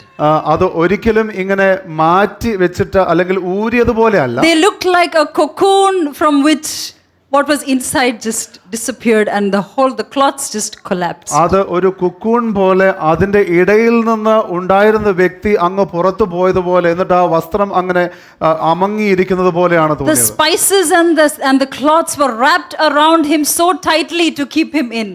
അത് ഒരിക്കലും ഇങ്ങനെ മാറ്റി വെച്ചിട്ട് അല്ലെങ്കിൽ ഊരിയതുപോലെ അല്ല. They looked like a cocoon from which what was inside just disappeared and the cloths just collapsed. അത് ഒരു കുക്കൂൺ പോലെ അതിന്റെ ഇടയിൽ നിന്ന് ഉണ്ടായിരുന്ന വ്യക്തി അങ്ങ് പുറത്തു പോയതുപോലെ, എന്നിട്ട് ആ വസ്ത്രം അങ്ങനെ അമങ്ങിയിരിക്കുന്നത് പോലെയാണ് തോന്നിയത്. The spices and the cloths were wrapped around him so tightly to keep him in.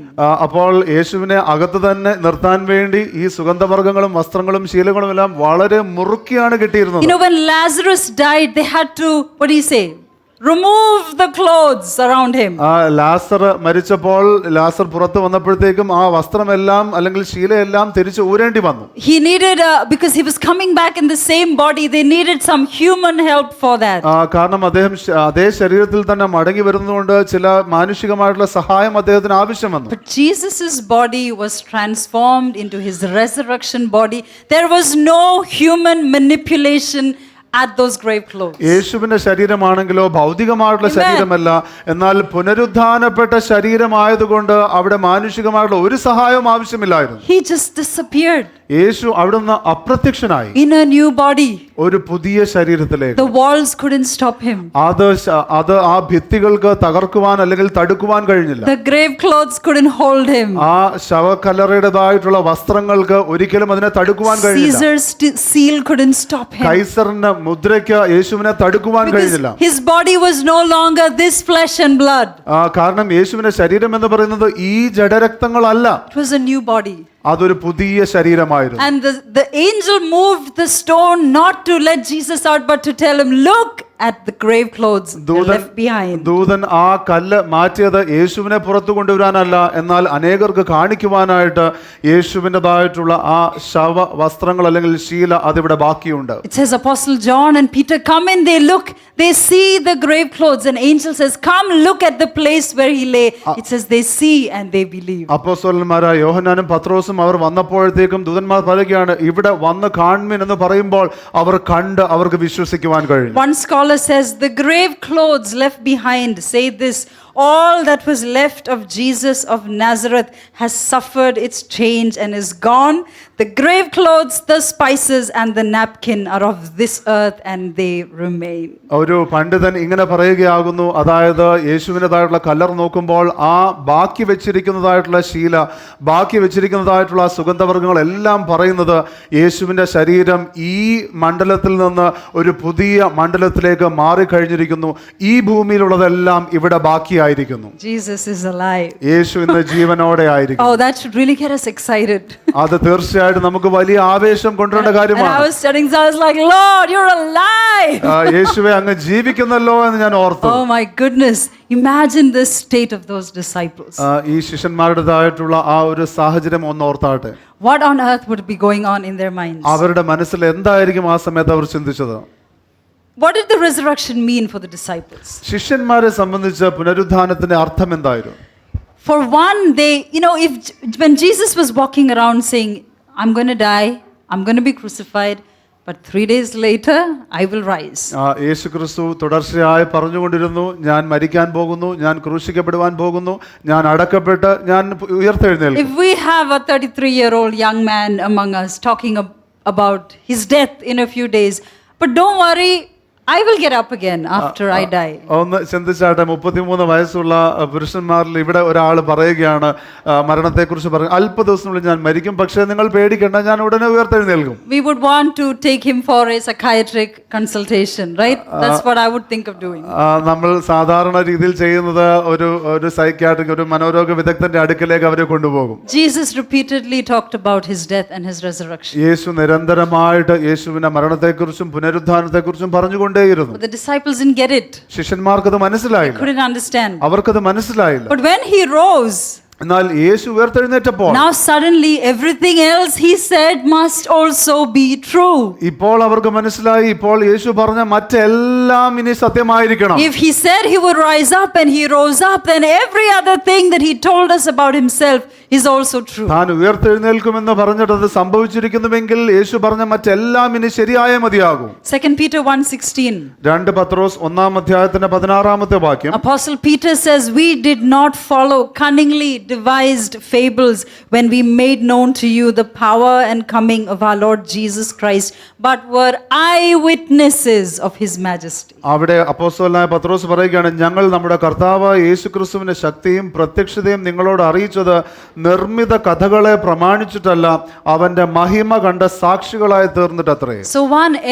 അപ്പോൾ യേശുവിനെ അകത്ത് തന്നെ നിർത്താൻ വേണ്ടി ഈ സുഗന്ധവർഗ്ഗങ്ങളും വസ്ത്രങ്ങളും ശീലങ്ങളും എല്ലാം വളരെ മുറുക്കിയാണ് കെട്ടിയിരുന്നത്. When Lazarus died, they had to, what do you say? Remove the clothes around him. ലാസർ മരിച്ചപ്പോൾ ലാസർ പുറത്തു വന്നപ്പോഴത്തേക്കും ആ വസ്ത്രമെല്ലാം അല്ലെങ്കിൽ ശീലയെല്ലാം തിരിച്ചു ഊരേണ്ടി വന്നു. He needed because he was coming back in the same body, they needed some human help for that. കാരണം അദ്ദേഹം അതേ ശരീരത്തിൽ തന്നെ മടങ്ങി വരുന്നതുകൊണ്ട് ചില മാനുഷികമായിട്ടുള്ള സഹായം അദ്ദേഹത്തിന് ആവശ്യം വന്നു. But Jesus's body was transformed into his resurrection body. There was no human manipulation at those grave clothes. യേശുവിന്റെ ശരീരമാണെങ്കിലോ ഭൗതികമായിട്ടുള്ള ശരീരമല്ല, എന്നാൽ പുനരുദ്ധാനപ്പെട്ട ശരീരമായതുകൊണ്ട് അവിടെ മാനുഷികമായിട്ടുള്ള ഒരു സഹായവും ആവശ്യമില്ലായിരുന്നു. He just disappeared. യേശു അവിടുന്ന് അപ്രത്യക്ഷനായി in a new body. ഒരു പുതിയ ശരീരത്തിലേക്ക്. The walls couldn't stop him. അത് ആ ഭിത്തികൾക്ക് തകർക്കുവാൻ അല്ലെങ്കിൽ തടുക്കുവാൻ കഴിഞ്ഞില്ല. The grave clothes couldn't hold him. ആ ശവക്കല്ലറയുടേതായിട്ടുള്ള വസ്ത്രങ്ങൾക്ക് ഒരിക്കലും അതിനെ തടുക്കുവാൻ കഴിഞ്ഞില്ല. Caesar's seal couldn't stop him. കൈസറിന്റെ മുദ്രയ്ക്ക് യേശുവിനെ തടുക്കുവാൻ കഴിഞ്ഞില്ല. His body was no longer this flesh and blood. കാരണം യേശുവിന്റെ ശരീരം എന്ന് പറയുന്നത് ഈ ജഡരക്തങ്ങളല്ല. It was a new body. അതൊരു പുതിയ ശരീരമായിരുന്നു. And the angel moved the stone not to let Jesus out but to tell him, look at the grave clothes left behind. ദൂതൻ ആ കല്ല് മാറ്റിയത് യേശുവിനെ പുറത്തു കൊണ്ടുവരാനല്ല, എന്നാൽ അനേകർക്ക് കാണിക്കുവാനായിട്ട് യേശുവിൻ്റെതായിട്ടുള്ള ആ ശവ വസ്ത്രങ്ങൾ അല്ലെങ്കിൽ ശീല അതിവിടെ ബാക്കിയുണ്ട്. It says Apostle John and Peter come in, they look, they see the grave clothes, and angel says, come look at the place where he lay. It says they see and they believe. അപ്പോസ്തലന്മാരായ യോഹന്നാനും പത്രോസും അവർ വന്നപ്പോഴത്തേക്കും ദൂതന്മാർ പറയുകയാണ്, ഇവിടെ വന്ന് കാണുവിൻ എന്ന് പറയുമ്പോൾ അവർ കണ്ട് അവർക്ക് വിശ്വസിക്കുവാൻ കഴിഞ്ഞു. One scholar says the grave clothes left behind say this: all that was left of Jesus of Nazareth has suffered its change and is gone. The grave clothes, the spices and the napkin are of this earth and they remain. ഒരു പണ്ഡിതൻ ഇങ്ങനെ പറയുകയാകുന്നു, അതായത് യേശുവിൻ്റെതായിട്ടുള്ള Keller നോക്കുമ്പോൾ ആ ബാക്കി വെച്ചിരിക്കുന്നതായിട്ടുള്ള ശീല, ബാക്കി വെച്ചിരിക്കുന്നതായിട്ടുള്ള സുഗന്ധവർഗ്ഗങ്ങൾ എല്ലാം പറയുന്നത് യേശുവിൻ്റെ ശരീരം ഈ മണ്ഡലത്തിൽ നിന്ന് ഒരു പുതിയ മണ്ഡലത്തിലേക്ക് മാറിക്കഴിഞ്ഞിരിക്കുന്നു. ഈ ഭൂമിയിലുള്ളതെല്ലാം ഇവിടെ ബാക്കിയായിരിക്കുന്നു. Jesus is alive. യേശു ഇന്ന് ജീവനോടെ ആയിരിക്കുന്നു. Oh, that should really get us excited. അത് തീർച്ചയായിട്ടും നമുക്ക് വലിയ ആവേശം കൊണ്ടുവരേണ്ട And കാര്യമാണ്. I was studying, so I was like, Lord, you're alive. യേശുവെ അങ്ങ് ജീവിക്കുന്നല്ലോ എന്ന് ഞാൻ ഓർത്തു. Oh my goodness, imagine the state of those disciples. ഈ ശിഷ്യന്മാരുടേതായിട്ടുള്ള ആ ഒരു സാഹചര്യം ഒന്ന് ഓർത്താട്ടെ. What on earth would be going on in their minds? അവരുടെ മനസ്സിൽ എന്തായിരിക്കും ആ സമയത്ത് അവർ ചിന്തിച്ചത്? What did the resurrection mean for the disciples? ശിഷ്യന്മാരെ സംബന്ധിച്ച് പുനരുത്ഥാനത്തിന്റെ അർത്ഥം എന്തായിരുന്നു? For one, they, when Jesus was walking around saying, I'm going to die, I'm going to be crucified, but 3 days later I will rise. യേശു ക്രിസ്തു തുടർച്ചയായി പറഞ്ഞുകൊണ്ടിരുന്നു, ഞാൻ മരിക്കാൻ പോകുന്നു, ഞാൻ ക്രൂശിക്കപ്പെടുവാൻ പോകുന്നു, ഞാൻ അടക്കപ്പെട്ട് ഞാൻ ഉയർത്തെഴുന്നേൽക്കും. If we have a 33-year-old young man among us talking about his death in a few days, but don't worry, I will get up again after I die. ഒന്ന് ചിന്തിച്ചാട്ടെ, 33 വയസ്സുള്ള പുരുഷന്മാരിൽ ഇവിടെ ഒരാൾ പറയുകയാണ്, മരണത്തെക്കുറിച്ച് പറയും, അല്പ ദിവസത്തിനുള്ളിൽ ഞാൻ മരിക്കും, പക്ഷേ നിങ്ങൾ പേടിക്കേണ്ട, ഞാൻ ഉടനെ ഉയർത്തെഴുന്നേൽക്കും. We would want to take him for a psychiatric consultation, right? That's what I would think of doing. നമ്മൾ സാധാരണ രീതിയിൽ ചെയ്യുന്നത് ഒരു സൈക്യാട്രിക്, ഒരു മനോരോഗ വിദഗ്ധന്റെ അടുക്കലേക്ക് അവരെ കൊണ്ടുപോകും. Jesus repeatedly talked about his death and his resurrection. യേശു നിരന്തരമായിട്ട് യേശുവിന്റെ മരണത്തെക്കുറിച്ചും പുനരുദ്ധാനത്തെക്കുറിച്ചും പറഞ്ഞുകൊണ്ട് But the disciples didn't get it. ശിഷ്യന്മാർക്കത് മനസ്സിലായില്ല, Couldn't understand. അവർക്കത് മനസ്സിലായില്ല. But when he rose, എന്നാൽ യേശു ഉയർത്തെഴുന്നേറ്റപ്പോൾ now suddenly everything else he said must also be true. ഇപ്പോൾ അവർക്ക് മനസ്സിലായി, ഇപ്പോൾ യേശു പറഞ്ഞ മറ്റെല്ലാം ഇനി സത്യമായിരിക്കണം. If he said he would rise up and he rose up, then every other thing that he told us about himself is also true. താൻ ഉയർത്തെഴുന്നേൽക്കുമെന്ന് പറഞ്ഞിട്ട് അത് സംഭവിച്ചിരിക്കുന്നുവെങ്കിൽ യേശു പറഞ്ഞ മറ്റെല്ലാം ഇനി ശരിയായേ മതിയാകും. 2 Peter 1:16. 2 പത്രോസ് 1-ാം 16 വാക്യം. Apostle Peter says, we did not follow cunningly devised fables when we made known to you the power and coming of our Lord Jesus Christ, but were eyewitnesses of his majesty. അവിടെ അപ്പോസ്തലനായ പത്രോസ് പറയുകയാണ്, ഞങ്ങൾ നമ്മുടെ കർത്താവ് യേശുക്രിസ്തുവിന്റെ ശക്തിയും പ്രത്യക്ഷതയും നിങ്ങളോട് അറിയിച്ചത് നിർമ്മിത കഥകളെ പ്രമാണിച്ചിട്ടല്ല, അവന്റെ മഹിമ കണ്ട സാക്ഷികളായി തീർന്നിട്ടത്രേ. So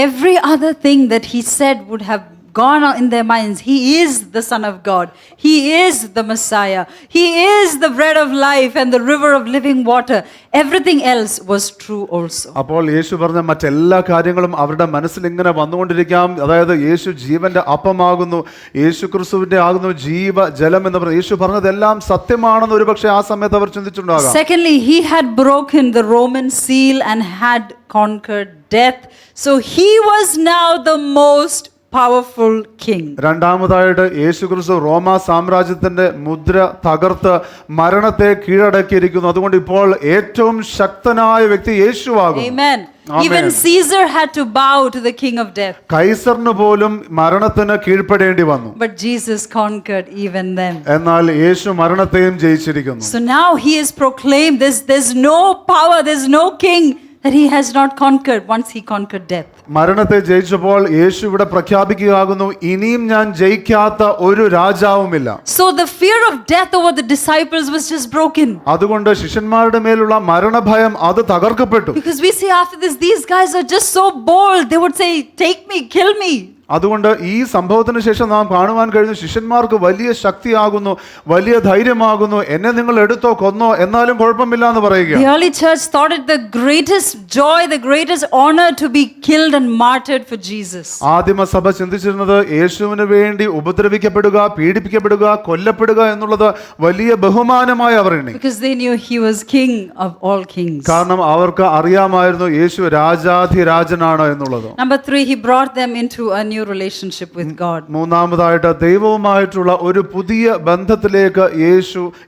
every other thing that he said would have gone on in their minds. He is the Son of God. He is the Messiah. He is the bread of life and the river of living water. Everything else was true also. അപ്പോൾ യേശു പറഞ്ഞ മറ്റെല്ലാ കാര്യങ്ങളും അവരുടെ മനസ്സിൽ ഇങ്ങനെ വന്നുകൊണ്ടിരിക്കാം. അതായത് യേശു ജീവന്റെ അപ്പമാകുന്നു, യേശു ക്രിസ്തുവിന്റെ ആകുന്നു ജീവ ജലം എന്ന് പറഞ്ഞ യേശു പറഞ്ഞതെല്ലാം സത്യമാണെന്ന് ഒരുപക്ഷെ ആ സമയത്ത് അവർ ചിന്തിച്ചിട്ടുണ്ടാകാം. Secondly, he had broken the Roman seal and had conquered death. So he was now the most powerful king. രണ്ടാമതായിട്ട് യേശുക്രിസ്തു റോമ സാമ്രാജ്യത്തിന്റെ മുദ്ര തകർത്ത് മരണത്തെ കീഴടക്കിയിരിക്കുന്നു. അതുകൊണ്ട് ഇപ്പോൾ ഏറ്റവും ശക്തനായ വ്യക്തി യേശുവാകും. Amen. Even Caesar had to bow to the king of death. കൈസറിന് പോലും മരണത്തിന് കീഴ്പ്പെടേണ്ടി വന്നു. But Jesus conquered even them. എന്നാൽ യേശു മരണത്തെയും ജയിച്ചിരിക്കുന്നു. So now he is proclaimed, there's no power, there's no king that he has not conquered once he conquered death. മരണത്തെ ജയിച്ചപ്പോൾ യേശു ഇവിടെ പ്രഖ്യാപിക്കുകയാകുന്നു, ഇനിയും ഞാൻ ജയിക്കാത്ത ഒരു രാജാവുമില്ല. So the fear of death over the disciples was just broken. അതുകൊണ്ട് ശിഷ്യന്മാരുടെ മേലുള്ള മരണഭയം അത് തകർക്കപ്പെട്ടു. Because we see after this, these guys are just so bold. They would say, "Take me, kill me." അതുകൊണ്ട് ഈ സംഭവത്തിന് ശേഷം നാം കാണുവാൻ കഴിഞ്ഞു, ശിഷ്യന്മാർക്ക് വലിയ ശക്തിയാകുന്നു, വലിയ ധൈര്യമാകുന്നു, എന്നെ നിങ്ങൾ എടുത്തോ കൊന്നോ എന്നാലും കുഴപ്പമില്ല എന്ന് പറയുക. The early church thought it the greatest joy, the greatest honor to be killed and martyred for Jesus. ആദിമസഭ ചിന്തിച്ചിരുന്നത് യേശുവിന് വേണ്ടി ഉപദ്രവിക്കപ്പെടുക, പീഡിപ്പിക്കപ്പെടുക, കൊല്ലപ്പെടുക എന്നുള്ളത് വലിയ ബഹുമാനമായി അവർ എണ്ണി. Because they knew he was king of all kings. കാരണം അവർക്ക് അറിയാമായിരുന്നു യേശു രാജാധിരാജനാണ് എന്നുള്ളത്. Number 3, he brought them into a new relationship with God. മൂന്നാമതായിട്ട് ദൈവവുമായിട്ടുള്ള ഒരു പുതിയ ബന്ധത്തിലേക്ക്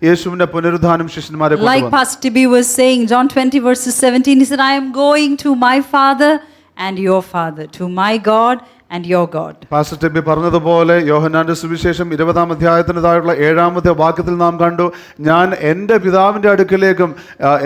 യേശുവിന്റെ പുനരുദ്ധാനം ശിഷ്യന്മാരെ Like കൊണ്ടുവന്നു. Pastor TB was saying, John 20 verses 17, he said, "I am going to my Father and your Father, to my God and your God." Pastor Tebi പറഞ്ഞതുപോലെ യോഹന്നാന്റെ സുവിശേഷം 20-ാം അധ്യായത്തിൻ്റെതായിട്ടുള്ള 7-ാമത്തെ വാക്യത്തിൽ നാം കണ്ടു, ഞാൻ എൻ്റെ പിതാവിന്റെ അടുക്കിലേക്കും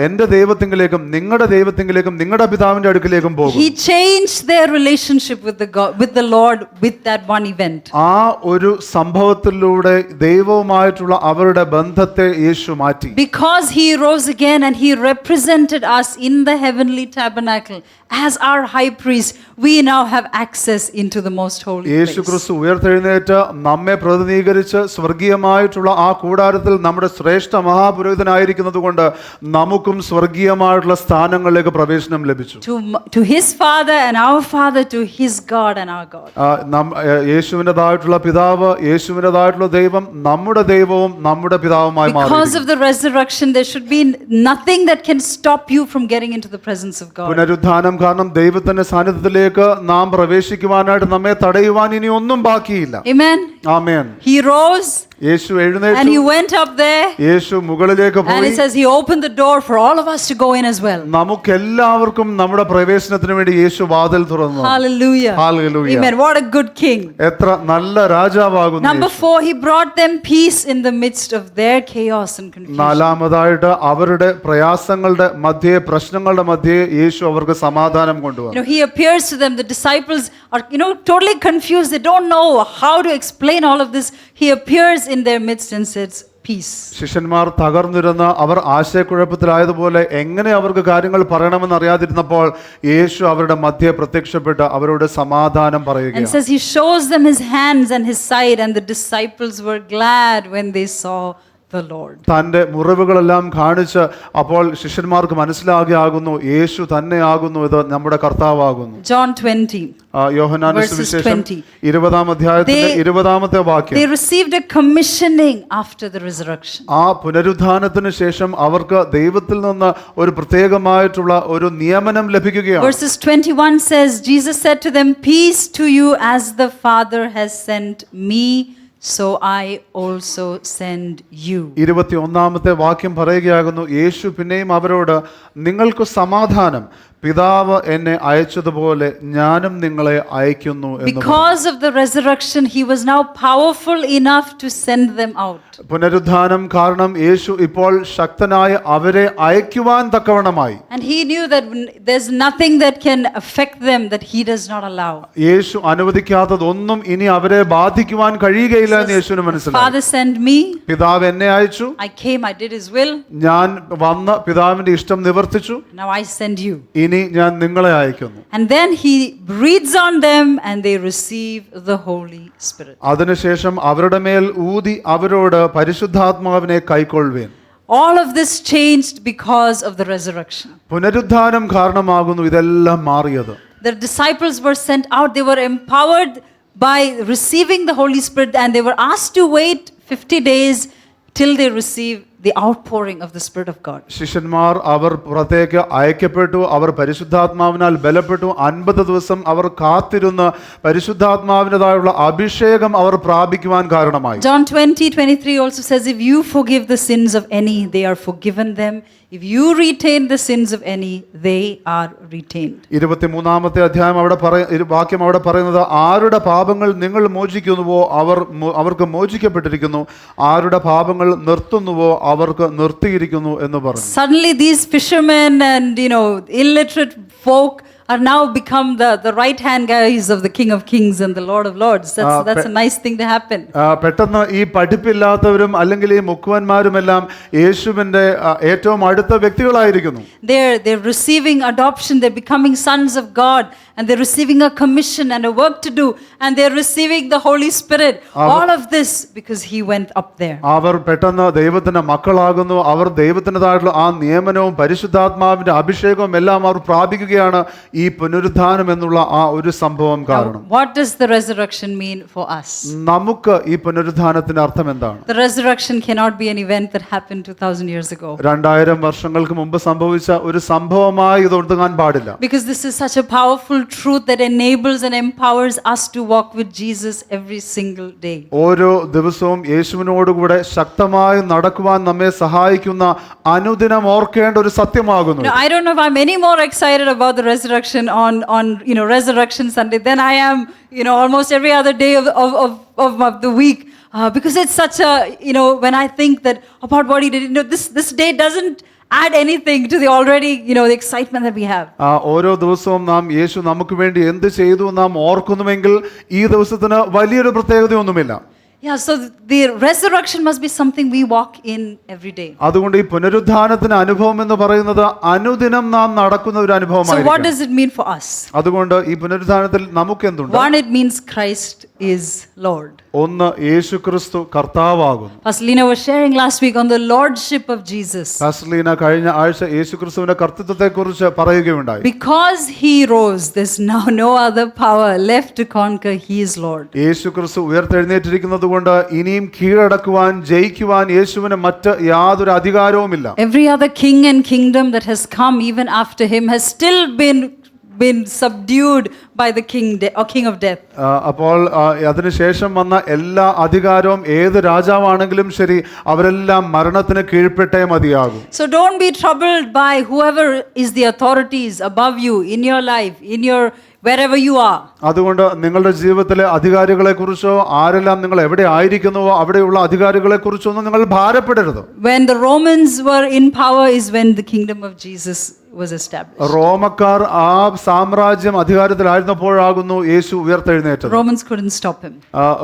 എൻ്റെ ദൈവത്തിങ്കിലേക്കും നിങ്ങളുടെ ദൈവത്തിങ്കിലേക്കും നിങ്ങളുടെ പിതാവിന്റെ അടുക്കിലേക്കും പോകും. He changed their relationship with the Lord with that one event. ആ ഒരു സംഭവത്തിലൂടെ ദൈവവുമായിട്ടുള്ള അവരുടെ ബന്ധത്തെ യേശു മാറ്റി. Because he rose again and he represented us in the heavenly tabernacle as our high priest, we now have access into the most holy Yeshu place. ക്രിസ്തു ഉയർത്തെഴുന്നേറ്റ് നമ്മെ പ്രതിനിധീകരിച്ച് സ്വർഗീയമായിട്ടുള്ള ആ കൂടാരത്തിൽ നമ്മുടെ ശ്രേഷ്ഠ മഹാപുരോഹിതനായിരിക്കുന്നത് കൊണ്ട് നമുക്കും സ്വർഗീയമായിട്ടുള്ള സ്ഥാനങ്ങളിലേക്ക് പ്രവേശനം ലഭിച്ചു. To his Father and our Father, to his God and our God. യേശുവിൻ്റെതായിട്ടുള്ള പിതാവ്, യേശുവിൻ്റെതായിട്ടുള്ള ദൈവം, നമ്മുടെ ദൈവവും നമ്മുടെ പിതാവുമായി മാറി. Because of the resurrection, there should be nothing that can stop you from getting into the presence of God. പുനരുദ്ധാനം കാരണം ദൈവത്തിന്റെ സാന്നിധ്യത്തിലേക്ക് നാം പ്രവേശിക്കുവാനായിട്ട് നമ്മെ തടയുവാൻ ഇനി ഒന്നും ബാക്കിയില്ല. Amen. Amen. He rose Yeshu and എഴുന്നേറ്റു, he went up there, യേശു മുകളിലേക്ക് and പോയി. it says he opened the door for all of us to go in as well. നമുക്കെല്ലാവർക്കും നമ്മുടെ പ്രവേശനത്തിന് വേണ്ടി യേശു വാതിൽ തുറന്നു. Hallelujah. Hallelujah. Amen. What a good king. എത്ര നല്ല രാജാവാകുന്നു. Number 4, he brought them peace in the midst of their chaos and confusion. നാലാമതായിട്ട് അവരുടെ പ്രയാസങ്ങളുടെ മധ്യേ, പ്രശ്നങ്ങളുടെ മധ്യേ യേശു അവർക്ക് സമാധാനം കൊണ്ടുവന്നു. He appears to them. The disciples are, totally confused. They don't know how to explain all of this. He appears in their midst and says, "Peace." ശിഷ്യന്മാർ തകർന്നിരുന്ന അവർ ആശയക്കുഴപ്പത്തിലായതുപോലെ എങ്ങനെ അവർക്ക് കാര്യങ്ങൾ പറയണമെന്ന് അറിയാതിരുന്നപ്പോൾ യേശു അവരുടെ മധ്യേ പ്രത്യക്ഷപ്പെട്ട് അവരോട് സമാധാനം And പറയുകയാണ്. says he shows them his hands and his side, and the disciples were glad when they saw the Lord. തന്റെ മുറിവുകളെല്ലാം കാണിച്ച് അപ്പോൾ ശിഷ്യന്മാർക്ക് മനസ്സിലാകുന്നു യേശു തന്നെയാകുന്നു, ഇത് നമ്മുടെ കർത്താവാകുന്നു. John 20. യോഹന്നാന്റെ Verses സുവിശേഷം 20. 20-ാം അധ്യായത്തിന്റെ 20-ാമത്തെ വാക്യം. They received a commissioning after the resurrection. ആ പുനരുദ്ധാനത്തിന് ശേഷം അവർക്ക് ദൈവത്തിൽ നിന്ന് ഒരു പ്രത്യേകമായിട്ടുള്ള ഒരു നിയമനം ലഭിക്കുകയാണ്. Verses 21 says, Jesus said to them, "Peace to you, as the Father has sent me, so I also send you." 21-ാമത്തെ വാക്യം പറയുകയാകുന്നു, യേശു പിന്നെയും അവരോട്, നിങ്ങൾക്ക് സമാധാനം, പിതാവ് എന്നെ അയച്ചതുപോലെ ഞാനും നിങ്ങളെ അയക്കുന്നു എന്ന്. Because of the resurrection, he was now powerful enough to send them out. പുനരുദ്ധാനം കാരണം യേശു ഇപ്പോൾ ശക്തനായ അവരെ അയക്കുവാൻ തക്കവണ്ണമായി. And he knew that there's nothing that can affect them that he does not allow. യേശു അനുവദിക്കാത്തതൊന്നും ഇനി അവരെ ബാധിക്കുവാൻ കഴിയുകയില്ല എന്ന് യേശുവിന് മനസ്സിലായി. Father sent me. പിതാവ് എന്നെ അയച്ചു. I came, I did his will. ഞാൻ വന്ന് പിതാവിന്റെ ഇഷ്ടം നിവർത്തിച്ചു. Now I send you. ഇനി ഞാൻ നിങ്ങളെ അയക്കുന്നു. And then he breathes on them and they receive the Holy Spirit. അതിനുശേഷം അവരുടെ മേൽ ഊതി അവരോട് പരിശുദ്ധാത്മാവിനെ കൈക്കൊള്ളുവേൻ. All of this changed because of the resurrection. പുനരുദ്ധാനം കാരണമാകുന്നു ഇതെല്ലാം മാറിയത്. The disciples were sent out. They were empowered by receiving the Holy Spirit, and they were asked to wait 50 days till they receive the outpouring of the Spirit of God. ശിഷ്യന്മാർ അവർ പുറത്തേക്ക് അയക്കപ്പെട്ടു. അവർ പരിശുദ്ധാത്മാവിനാൽ ബലപ്പെട്ടു. 50 ദിവസം അവർ കാത്തിരുന്ന് പരിശുദ്ധാത്മാവിൻ്റെതായുള്ള അഭിഷേകം അവർ പ്രാപിക്കുവാൻ കാരണമായി. John 20:23 also says, "If you forgive the sins of any, they are forgiven them. If you retain the sins of any, they are retained." 23-ാമത്തെ അധ്യായം വാക്യം അവിടെ പറയുന്നത്, ആരുടെ പാപങ്ങൾ നിങ്ങൾ മോചിക്കുന്നുവോ അവർക്ക് മോചിക്കപ്പെട്ടിരിക്കുന്നു, ആരുടെ പാപങ്ങൾ നിർത്തുന്നുവോ അവർക്ക് നിർത്തിയിരിക്കുന്നു എന്ന് പറഞ്ഞു. Suddenly these fishermen and illiterate folk are now become the right hand guys of the King of Kings and the Lord of Lords. That's a nice thing to happen. പെട്ടെന്ന് ഈ പഠിപ്പില്ലാത്തവരും അല്ലെങ്കിൽ ഈ മുക്കുവന്മാരുമെല്ലാം യേശുവിന്റെ ഏറ്റവും അടുത്ത വ്യക്തികളായിരിക്കുന്നു. They're receiving adoption, they're becoming sons of God, and they're receiving a commission and a work to do, and they're receiving the Holy Spirit. All of this because he went up there. അവർ പെട്ടെന്ന് ദൈവത്തിന്റെ മക്കളാകുന്നു. അവർ ദൈവത്തിൻ്റെതായിട്ടുള്ള ആ നിയമനവും പരിശുദ്ധാത്മാവിന്റെ അഭിഷേകവും എല്ലാം അവർ പ്രാപിക്കുകയാണ് ഈ പുനരുത്ഥാനം എന്നുള്ള ആ ഒരു സംഭവം കാരണം. What does the resurrection mean for us? നമുക്ക് ഈ പുനരുത്ഥാനത്തിന്റെ അർത്ഥം എന്താണ്? The resurrection cannot be an event that happened 2000 years ago. 2000 വർഷങ്ങൾക്ക് മുമ്പ് സംഭവിച്ച ഒരു സംഭവമായി ഇത് ഒതുങ്ങാൻ പാടില്ല. Because this is such a powerful truth that enables and empowers us to walk with Jesus every single day. ഓരോ ദിവസവും യേശുവിനോടുകൂടെ ശക്തമായി നടക്കുവാൻ നമ്മെ സഹായിക്കുന്ന അനുദിനം ഓർക്കേണ്ട ഒരു സത്യമാകുന്നു. I don't know if I'm any more excited about the resurrection on Resurrection Sunday than I am almost every other day of the week, because it's such a when I think that about what he did, this day doesn't add anything to the already the excitement that we have. ഓരോ ദിവസവും നാം യേശു നമുക്ക് വേണ്ടി എന്ത് ചെയ്തു നാം ഓർക്കുന്നുവെങ്കിൽ ഈ ദിവസത്തിന് വലിയൊരു പ്രത്യേകതയൊന്നുമില്ല. Yeah, so the resurrection must be something we walk in every day. അതുകൊണ്ട് ഈ പുനരുത്ഥാനത്തിന്റെ അനുഭവം എന്ന് പറയുന്നത് അനുദിനം നാം നടക്കുന്ന ഒരു അനുഭവമാണ്. So what does it mean for us? അതുകൊണ്ട് ഈ പുനരുത്ഥാനത്തിൽ നമുക്ക് എന്തുണ്ട്? One, it means Christ is Lord. ഒന്ന്, യേശുക്രിസ്തു കർത്താവാകുന്നു. Pastor Lina was sharing last week on the lordship of Jesus. Pastor Leena കഴിഞ്ഞ ആഴ്ച യേശുക്രിസ്തുവിന്റെ കർത്തൃത്വത്തെക്കുറിച്ച് പറയുകയുണ്ടായി. Because he rose, there's now no other power left to conquer. He is Lord. യേശുക്രിസ്തു ഉയർത്തെഴുന്നേറ്റിരിക്കുന്നത് കൊണ്ട് ഇനിയും കീഴടക്കുവാൻ ജയിക്കുവാൻ യേശുവിന് മറ്റ് യാതൊരു അധികാരവുമില്ല. Every other king and kingdom that has come even after him has still been subdued by the king of death. അപ്പോൾ അതിനുശേഷം വന്ന എല്ലാ അധികാരവും ഏത് രാജാവാണെങ്കിലും ശരി അവരെല്ലാം മരണത്തിന് കീഴ്പ്പെട്ടേ മതിയാകും. So don't be troubled by whoever is the authorities above you in your life, in your wherever you are. അതുകൊണ്ട് നിങ്ങളുടെ ജീവിതത്തിലെ അധികാരികളെ കുറിച്ചോ ആരെല്ലാം നിങ്ങൾ എവിടെ ആയിരിക്കുന്നുവോ അവിടെയുള്ള അധികാരികളെ കുറിച്ചൊന്നും നിങ്ങൾ ഭാരപ്പെടരുത്. When the Romans were in power is when the kingdom of Jesus was established. റോമക്കാർ ആ സാമ്രാജ്യം അധികാരത്തിലായിരുന്നപ്പോഴാകുന്നു യേശു ഉയർത്തെഴുന്നേറ്റത്. Romans couldn't stop him.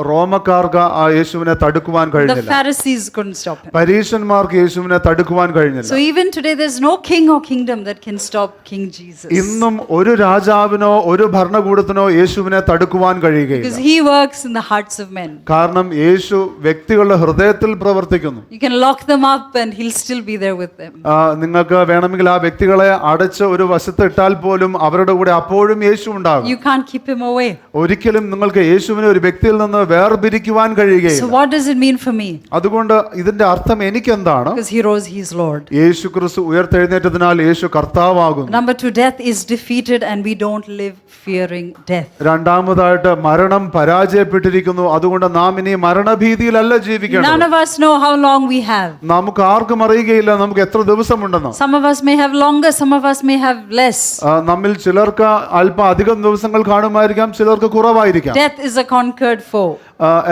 റോമക്കാർക്ക് ആ യേശുവിനെ തടുക്കുവാൻ The കഴിഞ്ഞില്ല. Pharisees couldn't stop him. പരീശന്മാർക്ക് യേശുവിനെ തടുക്കുവാൻ കഴിഞ്ഞില്ല. So even today there's no king or kingdom that can stop King Jesus. ഇന്നും ഒരു രാജാവിനോ ഒരു ഭരണകൂടത്തിനോ യേശുവിനെ തടുക്കുവാൻ കഴിയുകയില്ല. Because he works in the hearts of men. കാരണം യേശു വ്യക്തികളുടെ ഹൃദയത്തിൽ പ്രവർത്തിക്കുന്നു. You can lock them up and he'll still be there with them. നിങ്ങൾക്ക് വേണമെങ്കിൽ ആ വ്യക്തികളെ അടച്ച് ഒരു വശത്ത് ഇട്ടാൽ പോലും അവരുടെ കൂടെ അപ്പോഴും യേശു ഉണ്ടാകും. You can't keep him away. ഒരിക്കലും നിങ്ങൾക്ക് യേശുവിനെ ഒരു വ്യക്തിയിൽ നിന്ന് വേർപിരിക്കുവാൻ കഴിയുകയില്ല. So what does it mean for me? അതുകൊണ്ട് ഇതിന്റെ അർത്ഥം എനിക്ക് എന്താണ്? Because he rose, he is Lord. യേശു ക്രിസ്തു ഉയർത്തെഴുന്നേറ്റതിനാൽ യേശു കർത്താവാകുന്നു. Number 2, death is defeated and we don't live fearing death. രണ്ടാമതായിട്ട് മരണം പരാജയപ്പെട്ടിരിക്കുന്നു. അതുകൊണ്ട് നാം ഇനി മരണഭീതിയിലല്ല ജീവിക്കേണ്ടത്. None of us know how long we have. നമുക്ക് ആർക്കും അറിയുകയില്ല നമുക്ക് എത്ര ദിവസമുണ്ടെന്ന്. Some of us may have longer, some of us may have less. നമ്മിൽ ചിലർക്ക് അല്പം അധികം ദിവസങ്ങൾ കാണുമായിരിക്കാം, ചിലർക്ക് കുറവായിരിക്കാം. Death is a conquered foe.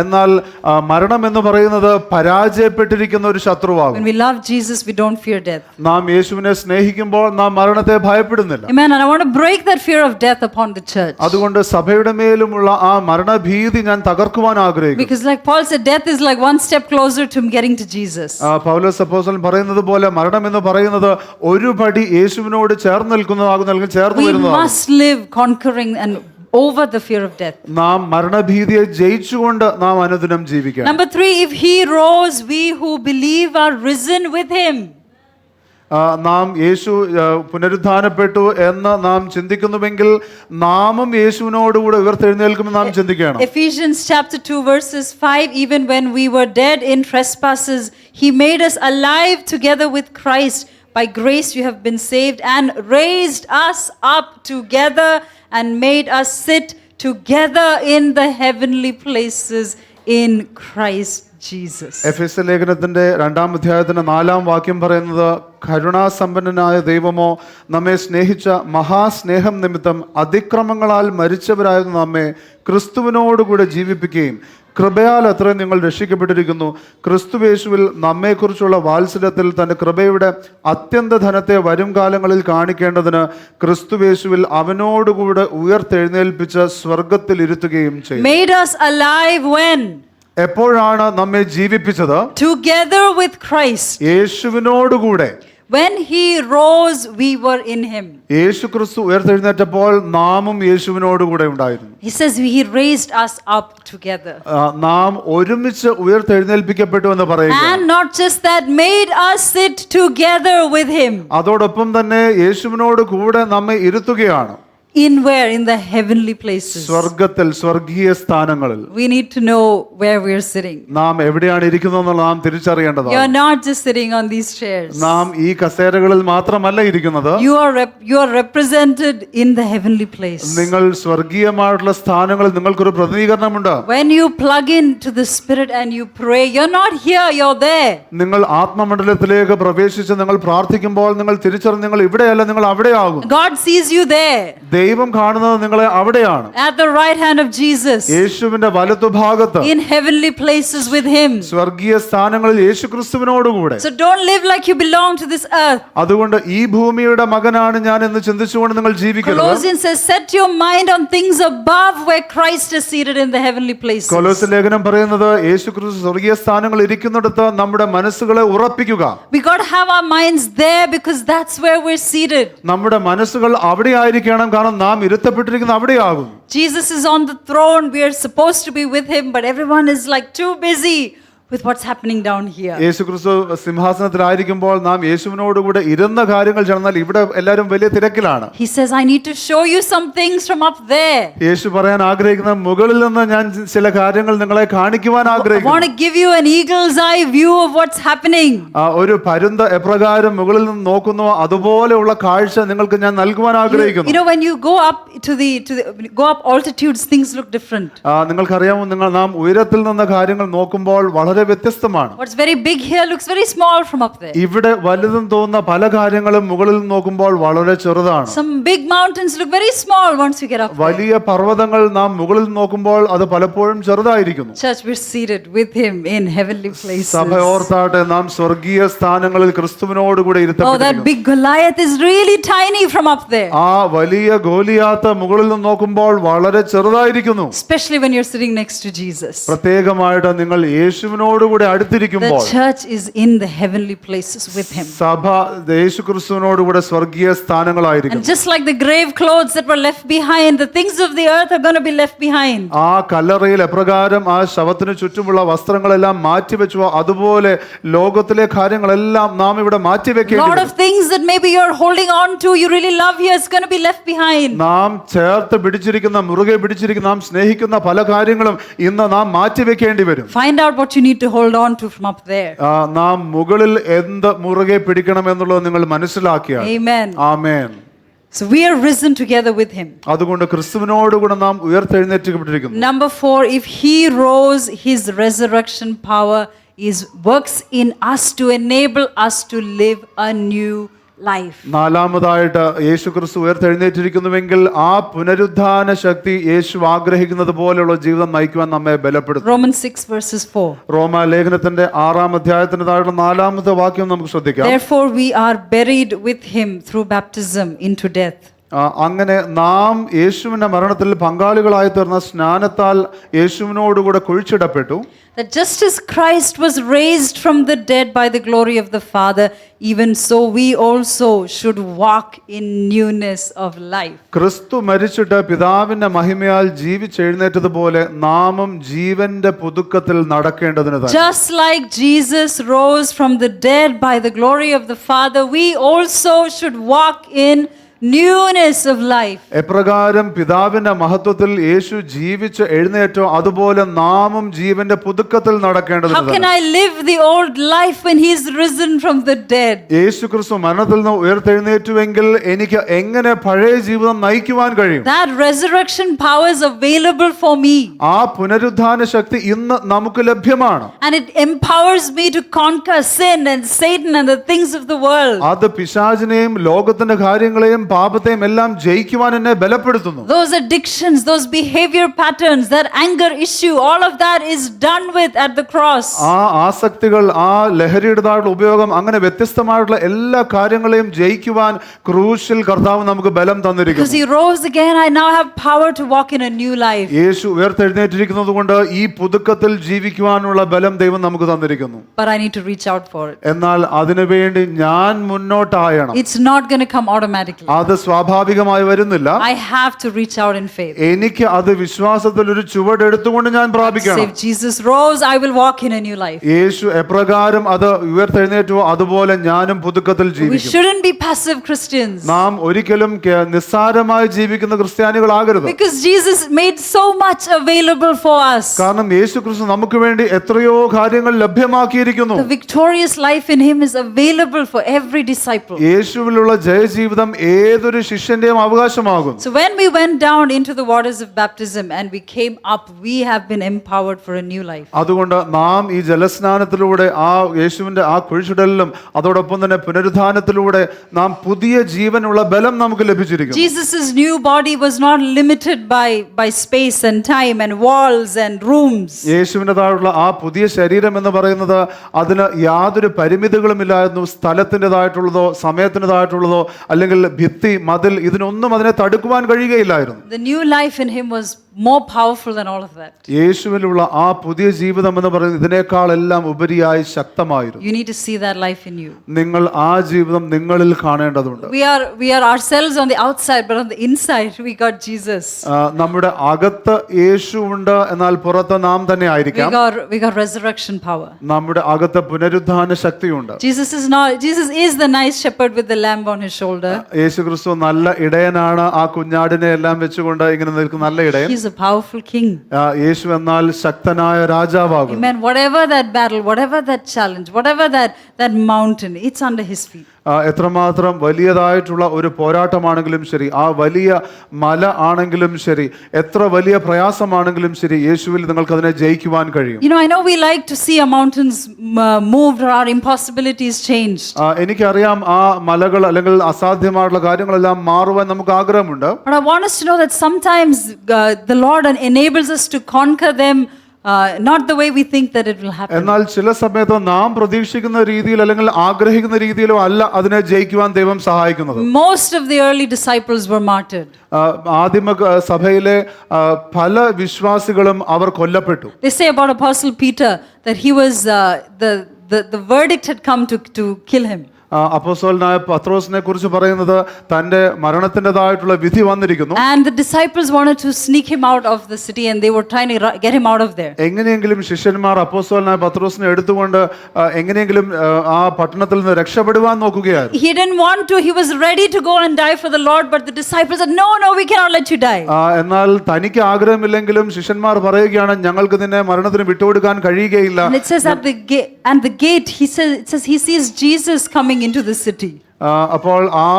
എന്നാൽ മരണം എന്ന് പറയുന്നത് പരാജയപ്പെട്ടിരിക്കുന്ന ഒരു ശത്രുവാകും. When we love Jesus, we don't fear death. നാം യേശുവിനെ സ്നേഹിക്കുമ്പോൾ നാം മരണത്തെ ഭയപ്പെടുന്നില്ല. Amen. And I want to break that fear of death upon the church. അതുകൊണ്ട് സഭയുടെ മേലുമുള്ള ആ മരണഭീതി ഞാൻ തകർക്കുവാൻ ആഗ്രഹിക്കുന്നു. Because like Paul said, death is like one step closer to getting to Jesus. പൗലോസ് അപ്പോസ്തലൻ പറയുന്നത് പോലെ മരണം എന്ന് പറയുന്നത് ഒരു പടി യേശുവിനോട് ചേർന്ന് നിൽക്കുന്നതാകുന്നു, അല്ലെങ്കിൽ ചേർന്ന് We വരുന്നതാണ്. must live conquering and over the fear of death. നാം മരണഭീതിയെ ജയിച്ചുകൊണ്ട് നാം അനുദിനം ജീവിക്കണം. Number 3, if he rose, we who believe are risen with him. നാം യേശു പുനരുത്ഥാനപ്പെട്ടു എന്ന് നാം ചിന്തിക്കുന്നുവെങ്കിൽ നാമും യേശുവിനോടുകൂടെ ഉയർത്തെഴുന്നേൽക്കുമെന്ന് നാം ചിന്തിക്കണം. Ephesians chapter 2 verses 5, even when we were dead in trespasses, he made us alive together with Christ. By grace you have been saved and raised us up together and made us sit together in the heavenly places in Christ Jesus. എഫെസ്യ ലേഖനത്തിന്റെ 2-ാം അധ്യായത്തിന്റെ 4-ാം വാക്യം പറയുന്നത്, കരുണാസമ്പന്നനായ ദൈവമോ നമ്മെ സ്നേഹിച്ച മഹാസ്നേഹം നിമിത്തം അതിക്രമങ്ങളാൽ മരിച്ചവരായിരുന്ന നമ്മെ ക്രിസ്തുവിനോടുകൂടെ ജീവിപ്പിക്കുകയും കൃപയാൽ അത്രയും നിങ്ങൾ രക്ഷിക്കപ്പെട്ടിരിക്കുന്നു. ക്രിസ്തുയേശുവിൽ നമ്മെക്കുറിച്ചുള്ള വാത്സല്യത്തിൽ തന്റെ കൃപയുടെ അത്യന്ത ധനത്തെ വരും കാലങ്ങളിൽ കാണിക്കേണ്ടതിന് ക്രിസ്തുയേശുവിൽ അവനോടുകൂടെ ഉയർത്തെഴുന്നേൽപ്പിച്ച് സ്വർഗത്തിൽ ഇരുത്തുകയും ചെയ്തു. Made us alive when? എപ്പോഴാണ് നമ്മെ ജീവിപ്പിച്ചത്? Together with Christ. യേശുവിനോടുകൂടെ. When he rose, we were in him. യേശു ക്രിസ്തു ഉയർത്തെഴുന്നേറ്റപ്പോൾ നാമും യേശുവിനോടുകൂടെ ഉണ്ടായിരുന്നു. He says he raised us up together. നാം ഒരുമിച്ച് ഉയർത്തെഴുന്നേൽപ്പിക്കപ്പെട്ടു എന്ന് പറയുക. And not just that, made us sit together with him. അതോടൊപ്പം തന്നെ യേശുവിനോട് കൂടെ നമ്മെ ഇരുത്തുകയാണ്. In where? In the heavenly places. സ്വർഗ്ഗത്തിൽ, സ്വർഗീയ സ്ഥാനങ്ങളിൽ. We need to know where we are sitting. നാം എവിടെയാണ് ഇരിക്കുന്നതെന്ന് നാം തിരിച്ചറിയേണ്ടതാണ്. You are not just sitting on these chairs. നാം ഈ കസേരകളിൽ മാത്രമല്ല ഇരിക്കുന്നത്. You are represented in the heavenly place. നിങ്ങൾ സ്വർഗീയമായിട്ടുള്ള സ്ഥാനങ്ങളിൽ നിങ്ങൾക്കൊരു പ്രതിനിധീകരണമുണ്ട്. When you plug into the Spirit and you pray, you're not here, you're there. നിങ്ങൾ ആത്മമണ്ഡലത്തിലേക്ക് പ്രവേശിച്ച് നിങ്ങൾ പ്രാർത്ഥിക്കുമ്പോൾ നിങ്ങൾ തിരിച്ചറിഞ്ഞ് നിങ്ങൾ ഇവിടെയല്ല, നിങ്ങൾ അവിടെയാകും. God sees you there. ദൈവം കാണുന്നത് നിങ്ങളെ അവിടെയാണ്. At the right hand of Jesus. യേശുവിന്റെ വലതുഭാഗത്ത്. In heavenly places with him. സ്വർഗീയ സ്ഥാനങ്ങളിൽ യേശുക്രിസ്തുവിനോടുകൂടെ. So don't live like you belong to this earth. അതുകൊണ്ട് ഈ ഭൂമിയുടെ മകനാണ് ഞാൻ എന്ന് ചിന്തിച്ചുകൊണ്ട് നിങ്ങൾ ജീവിക്കരുത്. Colossians says, set your mind on things above where Christ is seated in the heavenly places. കൊലോസ്യ ലേഖനം പറയുന്നത് യേശുക്രിസ്തു സ്വർഗീയ സ്ഥാനങ്ങളിൽ ഇരിക്കുന്നിടത്ത് നമ്മുടെ മനസ്സുകളെ ഉറപ്പിക്കുക. We got to have our minds there because that's where we're seated. നമ്മുടെ മനസ്സുകൾ അവിടെ ആയിരിക്കണം, കാരണം നാം ഇരുത്തപ്പെട്ടിരിക്കുന്ന അവിടെയാകും. Jesus is on the throne. We are supposed to be with him, but everyone is like too busy with what's happening down here. യേശുക്രിസ്തു സിംഹാസനത്തിലായിരിക്കുമ്പോൾ നാം യേശുവിനോടുകൂടെ ഇരുന്ന കാര്യങ്ങൾ ചെന്നാൽ ഇവിടെ എല്ലാവരും വലിയ തിരക്കിലാണ്. He says, I need to show you some things from up there. യേശു പറയാൻ ആഗ്രഹിക്കുന്ന മുകളിൽ നിന്ന് ഞാൻ ചില കാര്യങ്ങൾ നിങ്ങളെ കാണിക്കുവാൻ I ആഗ്രഹിക്കുന്നു. want to give you an eagle's eye view of what's happening. ഒരു പരുന്ത് എപ്രകാരം മുകളിൽ നിന്ന് നോക്കുന്നു അതുപോലെയുള്ള കാഴ്ച നിങ്ങൾക്ക് ഞാൻ നൽകുവാൻ ആഗ്രഹിക്കുന്നു. You know, when you go up go up altitudes, things look different. നിങ്ങൾക്കറിയാമോ, നാം ഉയരത്തിൽ നിന്ന് കാര്യങ്ങൾ നോക്കുമ്പോൾ വളരെ വ്യത്യസ്തമാണ്. What's very big here looks very small from up there. ഇവിടെ വലുതും തോന്നുന്ന പല കാര്യങ്ങളും മുകളിൽ നോക്കുമ്പോൾ വളരെ ചെറുതാണ്. Some big mountains look very small once you get up there. വലിയ പർവ്വതങ്ങൾ നാം മുകളിൽ നോക്കുമ്പോൾ അത് പലപ്പോഴും ചെറുതായിരിക്കുന്നു. Church, we're seated with him in heavenly places. സഭ ഓർത്താട്ടെ, നാം സ്വർഗീയ സ്ഥാനങ്ങളിൽ ക്രിസ്തുവിനോടുകൂടെ Oh, that ഇരുത്തപ്പെട്ടിരിക്കുന്നു. big Goliath is really tiny from up there. ആ വലിയ ഗോലിയാത്ത് മുകളിൽ നിന്ന് നോക്കുമ്പോൾ വളരെ ചെറുതായിരിക്കുന്നു. Especially when you're sitting next to Jesus. പ്രത്യേകമായിട്ട് നിങ്ങൾ യേശുവിനോടുകൂടെ അടുത്തിരിക്കുമ്പോൾ The church is in the heavenly places with him. സഭ യേശുക്രിസ്തുവിനോടുകൂടെ സ്വർഗീയ സ്ഥാനങ്ങളായിരിക്കും. And just like the grave clothes that were left behind, the things of the earth are going to be left behind. ആ കല്ലറയിൽ എപ്രകാരം ആ ശവത്തിന് ചുറ്റുമുള്ള വസ്ത്രങ്ങളെല്ലാം മാറ്റിവെച്ചുവോ അതുപോലെ ലോകത്തിലെ കാര്യങ്ങളെല്ലാം നാം ഇവിടെ A lot മാറ്റിവെക്കേണ്ടി of things that maybe you're holding on to, you really love here, is going to be left behind. നാം ചേർത്ത് പിടിച്ചിരിക്കുന്ന, മുറുകെ പിടിച്ചിരിക്കുന്ന, നാം സ്നേഹിക്കുന്ന പല കാര്യങ്ങളും ഇന്ന് നാം മാറ്റിവെക്കേണ്ടി വരും. Find out what you need to hold on to from up there. നാം മുകളിൽ എന്ത് മുറുകെ പിടിക്കണം എന്നുള്ളത് നിങ്ങൾ മനസ്സിലാക്കിയാൽ. Amen. Amen. So we are risen together with him. അതുകൊണ്ട് ക്രിസ്തുവിനോടുകൂടെ നാം ഉയർത്തെഴുന്നേൽപ്പിക്കപ്പെട്ടിരിക്കുന്നു. Number 4, if he rose, his resurrection power works in us to enable us to live a new life. നാലാമതായിട്ട് യേശു ക്രിസ്തു ഉയർത്തെഴുന്നേറ്റിരിക്കുന്നുവെങ്കിൽ ആ പുനരുദ്ധാന ശക്തി യേശു ആഗ്രഹിക്കുന്നത് പോലെയുള്ള ജീവിതം നയിക്കുവാൻ നമ്മെ ബലപ്പെടുത്തും. Romans 6 verses 4. റോമ ലേഖനത്തിന്റെ 6-ാം അധ്യായത്തിന്റെ താഴെ 4-ാമത്തെ വാക്യം നമുക്ക് ശ്രദ്ധിക്കാം. Therefore we are buried with him through baptism into death. അങ്ങനെ നാം യേശുവിന്റെ മരണത്തിൽ പങ്കാളികളായി തീർന്ന സ്നാനത്താൽ യേശുവിനോടുകൂടെ കുഴിച്ചിടപ്പെട്ടു. That just as Christ was raised from the dead by the glory of the Father, even so we also should walk in newness of life. ക്രിസ്തു മരിച്ചിട്ട് പിതാവിന്റെ മഹിമയാൽ ജീവിച്ചെഴുന്നേറ്റതുപോലെ നാമും ജീവന്റെ പുതുക്കത്തിൽ നടക്കേണ്ടതിന് തന്നെ. Just like Jesus rose from the dead by the glory of the Father, we also should walk in newness of life. എപ്രകാരം പിതാവിന്റെ മഹത്വത്തിൽ യേശു ജീവിച്ച് എഴുന്നേറ്റോ അതുപോലെ നാമും ജീവന്റെ പുതുക്കത്തിൽ നടക്കേണ്ടതിന് How can തന്നെ. I live the old life when he is risen from the dead? യേശു ക്രിസ്തു മരണത്തിൽ നിന്ന് ഉയർത്തെഴുന്നേറ്റുവെങ്കിൽ എനിക്ക് എങ്ങനെ പഴയ ജീവിതം നയിക്കുവാൻ കഴിയും? That resurrection power is available for me. ആ പുനരുദ്ധാന ശക്തി ഇന്ന് നമുക്ക് ലഭ്യമാണ്. And it empowers me to conquer sin and Satan and the things of the world. അത് പിശാചിനെയും ലോകത്തിന്റെ കാര്യങ്ങളെയും പാപത്തെയും എല്ലാം ജയിക്കുവാൻ എന്നെ ബലപ്പെടുത്തുന്നു. Those addictions, those behavior patterns, that anger issue, all of that is done with at the cross. ആ ആസക്തികൾ, ആ ലഹരിയുടേതായിട്ടുള്ള ഉപയോഗം, അങ്ങനെ വ്യത്യസ്തമായിട്ടുള്ള എല്ലാ കാര്യങ്ങളെയും ജയിക്കുവാൻ ക്രൂശിൽ കർത്താവ് നമുക്ക് ബലം Because തന്നിരിക്കുന്നു. he rose again, I now have power to walk in a new life. യേശു ഉയർത്തെഴുന്നേറ്റിരിക്കുന്നത് കൊണ്ട് ഈ പുതുക്കത്തിൽ ജീവിക്കുവാനുള്ള ബലം ദൈവം നമുക്ക് തന്നിരിക്കുന്നു. But I need to reach out for it. എന്നാൽ അതിനുവേണ്ടി ഞാൻ മുന്നോട്ടായണം. It's not going to come automatically. അത് സ്വാഭാവികമായി വരുന്നില്ല. I have to reach out in faith. എനിക്ക് അത് വിശ്വാസത്തിൽ ഒരു ചുവടെടുത്തുകൊണ്ട് ഞാൻ പ്രാപിക്കണം. If Jesus rose, I will walk in a new life. യേശു എപ്രകാരം അത് ഉയർത്തെഴുന്നേറ്റോ അതുപോലെ ഞാനും പുതുക്കത്തിൽ We ജീവിക്കും. shouldn't be passive Christians. നാം ഒരിക്കലും നിസ്സാരമായി ജീവിക്കുന്ന ക്രിസ്ത്യാനികളാകരുത്. Because Jesus made so much available for us. കാരണം യേശു ക്രിസ്തു നമുക്ക് വേണ്ടി എത്രയോ കാര്യങ്ങൾ ലഭ്യമാക്കിയിരിക്കുന്നു. The victorious life in him is available for every disciple. യേശുവിലുള്ള ജയജീവിതം ഏതൊരു ശിഷ്യന്റെയും അവകാശമാകുന്നു. So when we went down into the waters of baptism and we came up, we have been empowered for a new life. അതുകൊണ്ട് നാം ഈ ജലസ്നാനത്തിലൂടെ ആ യേശുവിന്റെ ആ കുഴിച്ചുടലിലും അതോടൊപ്പം തന്നെ പുനരുത്ഥാനത്തിലൂടെ നാം പുതിയ ജീവനുള്ള ബലം നമുക്ക് ലഭിച്ചിരിക്കുന്നു. Jesus' new body was not limited by space and time and walls and rooms. യേശുവിൻ്റെതായുള്ള ആ പുതിയ ശരീരം എന്ന് പറയുന്നത് അതിന് യാതൊരു പരിമിതികളുമില്ലായിരുന്നു. സ്ഥലത്തിൻ്റെതായിട്ടുള്ളതോ സമയത്തിൻ്റെതായിട്ടുള്ളതോ അല്ലെങ്കിൽ ഭിത്തി, മതിൽ, ഇതിനൊന്നും അതിനെ തടുക്കുവാൻ കഴിയുകയില്ലായിരുന്നു. The new life in him was more powerful than all of that. യേശുവിലുള്ള ആ പുതിയ ജീവിതം എന്ന് പറയുന്നത് ഇതിനേക്കാൾ എല്ലാം ഉപരിയായി ശക്തമായിരുന്നു. You need to see that life in you. നിങ്ങൾ ആ ജീവിതം നിങ്ങളിൽ കാണേണ്ടതുണ്ട്. We are ourselves on the outside, but on the inside we got Jesus. നമ്മുടെ അകത്ത് യേശു ഉണ്ട്, എന്നാൽ പുറത്ത് നാം തന്നെ ആയിരിക്കാം. We got resurrection power. നമ്മുടെ അകത്ത് പുനരുത്ഥാന ശക്തിയുണ്ട്. Jesus is the nice shepherd with the lamb on his shoulder. യേശു ക്രിസ്തു നല്ല ഇടയനാണ്. ആ കുഞ്ഞാടിനെ എല്ലാം വെച്ചുകൊണ്ട് ഇങ്ങനെ നിൽക്കുന്ന നല്ല ഇടയൻ. He's a powerful king. യേശു എന്നാൽ ശക്തനായ രാജാവാകും. Amen. Whatever that battle, whatever that challenge, whatever that mountain, it's under his feet. എത്രമാത്രം വലിയതായിട്ടുള്ള ഒരു പോരാട്ടമാണെങ്കിലും ശരി, ആ വലിയ മല ആണെങ്കിലും ശരി, എത്ര വലിയ പ്രയാസമാണെങ്കിലും ശരി, യേശുവിൽ നിങ്ങൾക്ക് അതിനെ ജയിക്കുവാൻ കഴിയും. You know, I know we like to see our mountains moved or our impossibilities changed. എനിക്കറിയാം ആ മലകൾ അല്ലെങ്കിൽ അസാധ്യമായിട്ടുള്ള കാര്യങ്ങളെല്ലാം മാറുവാൻ നമുക്ക് ആഗ്രഹമുണ്ട്. But I want us to know that sometimes the Lord enables us to conquer them. Not the way we think that it will happen. എന്നാൽ ചില സമയത്ത് നാം പ്രതീക്ഷിക്കുന്ന രീതിയിൽ അല്ലെങ്കിൽ ആഗ്രഹിക്കുന്ന രീതിയിലോ അല്ല അതിനെ ജയിക്കുവാൻ ദൈവം സഹായിക്കുന്നത്. Most of the early disciples were martyred. ആദിമ സഭയിലെ പല വിശ്വാസികളും അവർ കൊല്ലപ്പെട്ടു. They say about Apostle Peter that he was the verdict had come to kill him. അപ്പോസ്തലനായ പത്രോസിനെ കുറിച്ച് പറയുന്നത് തന്റെ മരണത്തിൻ്റെതായിട്ടുള്ള വിധി വന്നിരിക്കുന്നു. And the disciples wanted to sneak him out of the city and they were trying to get him out of there. എങ്ങനെയെങ്കിലും ശിഷ്യന്മാർ അപ്പോസ്തലനായ പത്രോസിനെ എടുത്തുകൊണ്ട് എങ്ങനെയെങ്കിലും ആ പട്ടണത്തിൽ നിന്ന് രക്ഷപ്പെടുവാൻ നോക്കുകയായിരുന്നു. He didn't want to. He was ready to go and die for the Lord, but the disciples said, "No, we cannot let you die." എന്നാൽ തനിക്ക് ആഗ്രഹമില്ലെങ്കിലും ശിഷ്യന്മാർ പറയുകയാണ്, ഞങ്ങൾക്ക് നിന്നെ മരണത്തിന് വിട്ടുകൊടുക്കാൻ കഴിയുകയില്ല. And it says at the gate he sees Jesus coming into the city. അപ്പോൾ ആ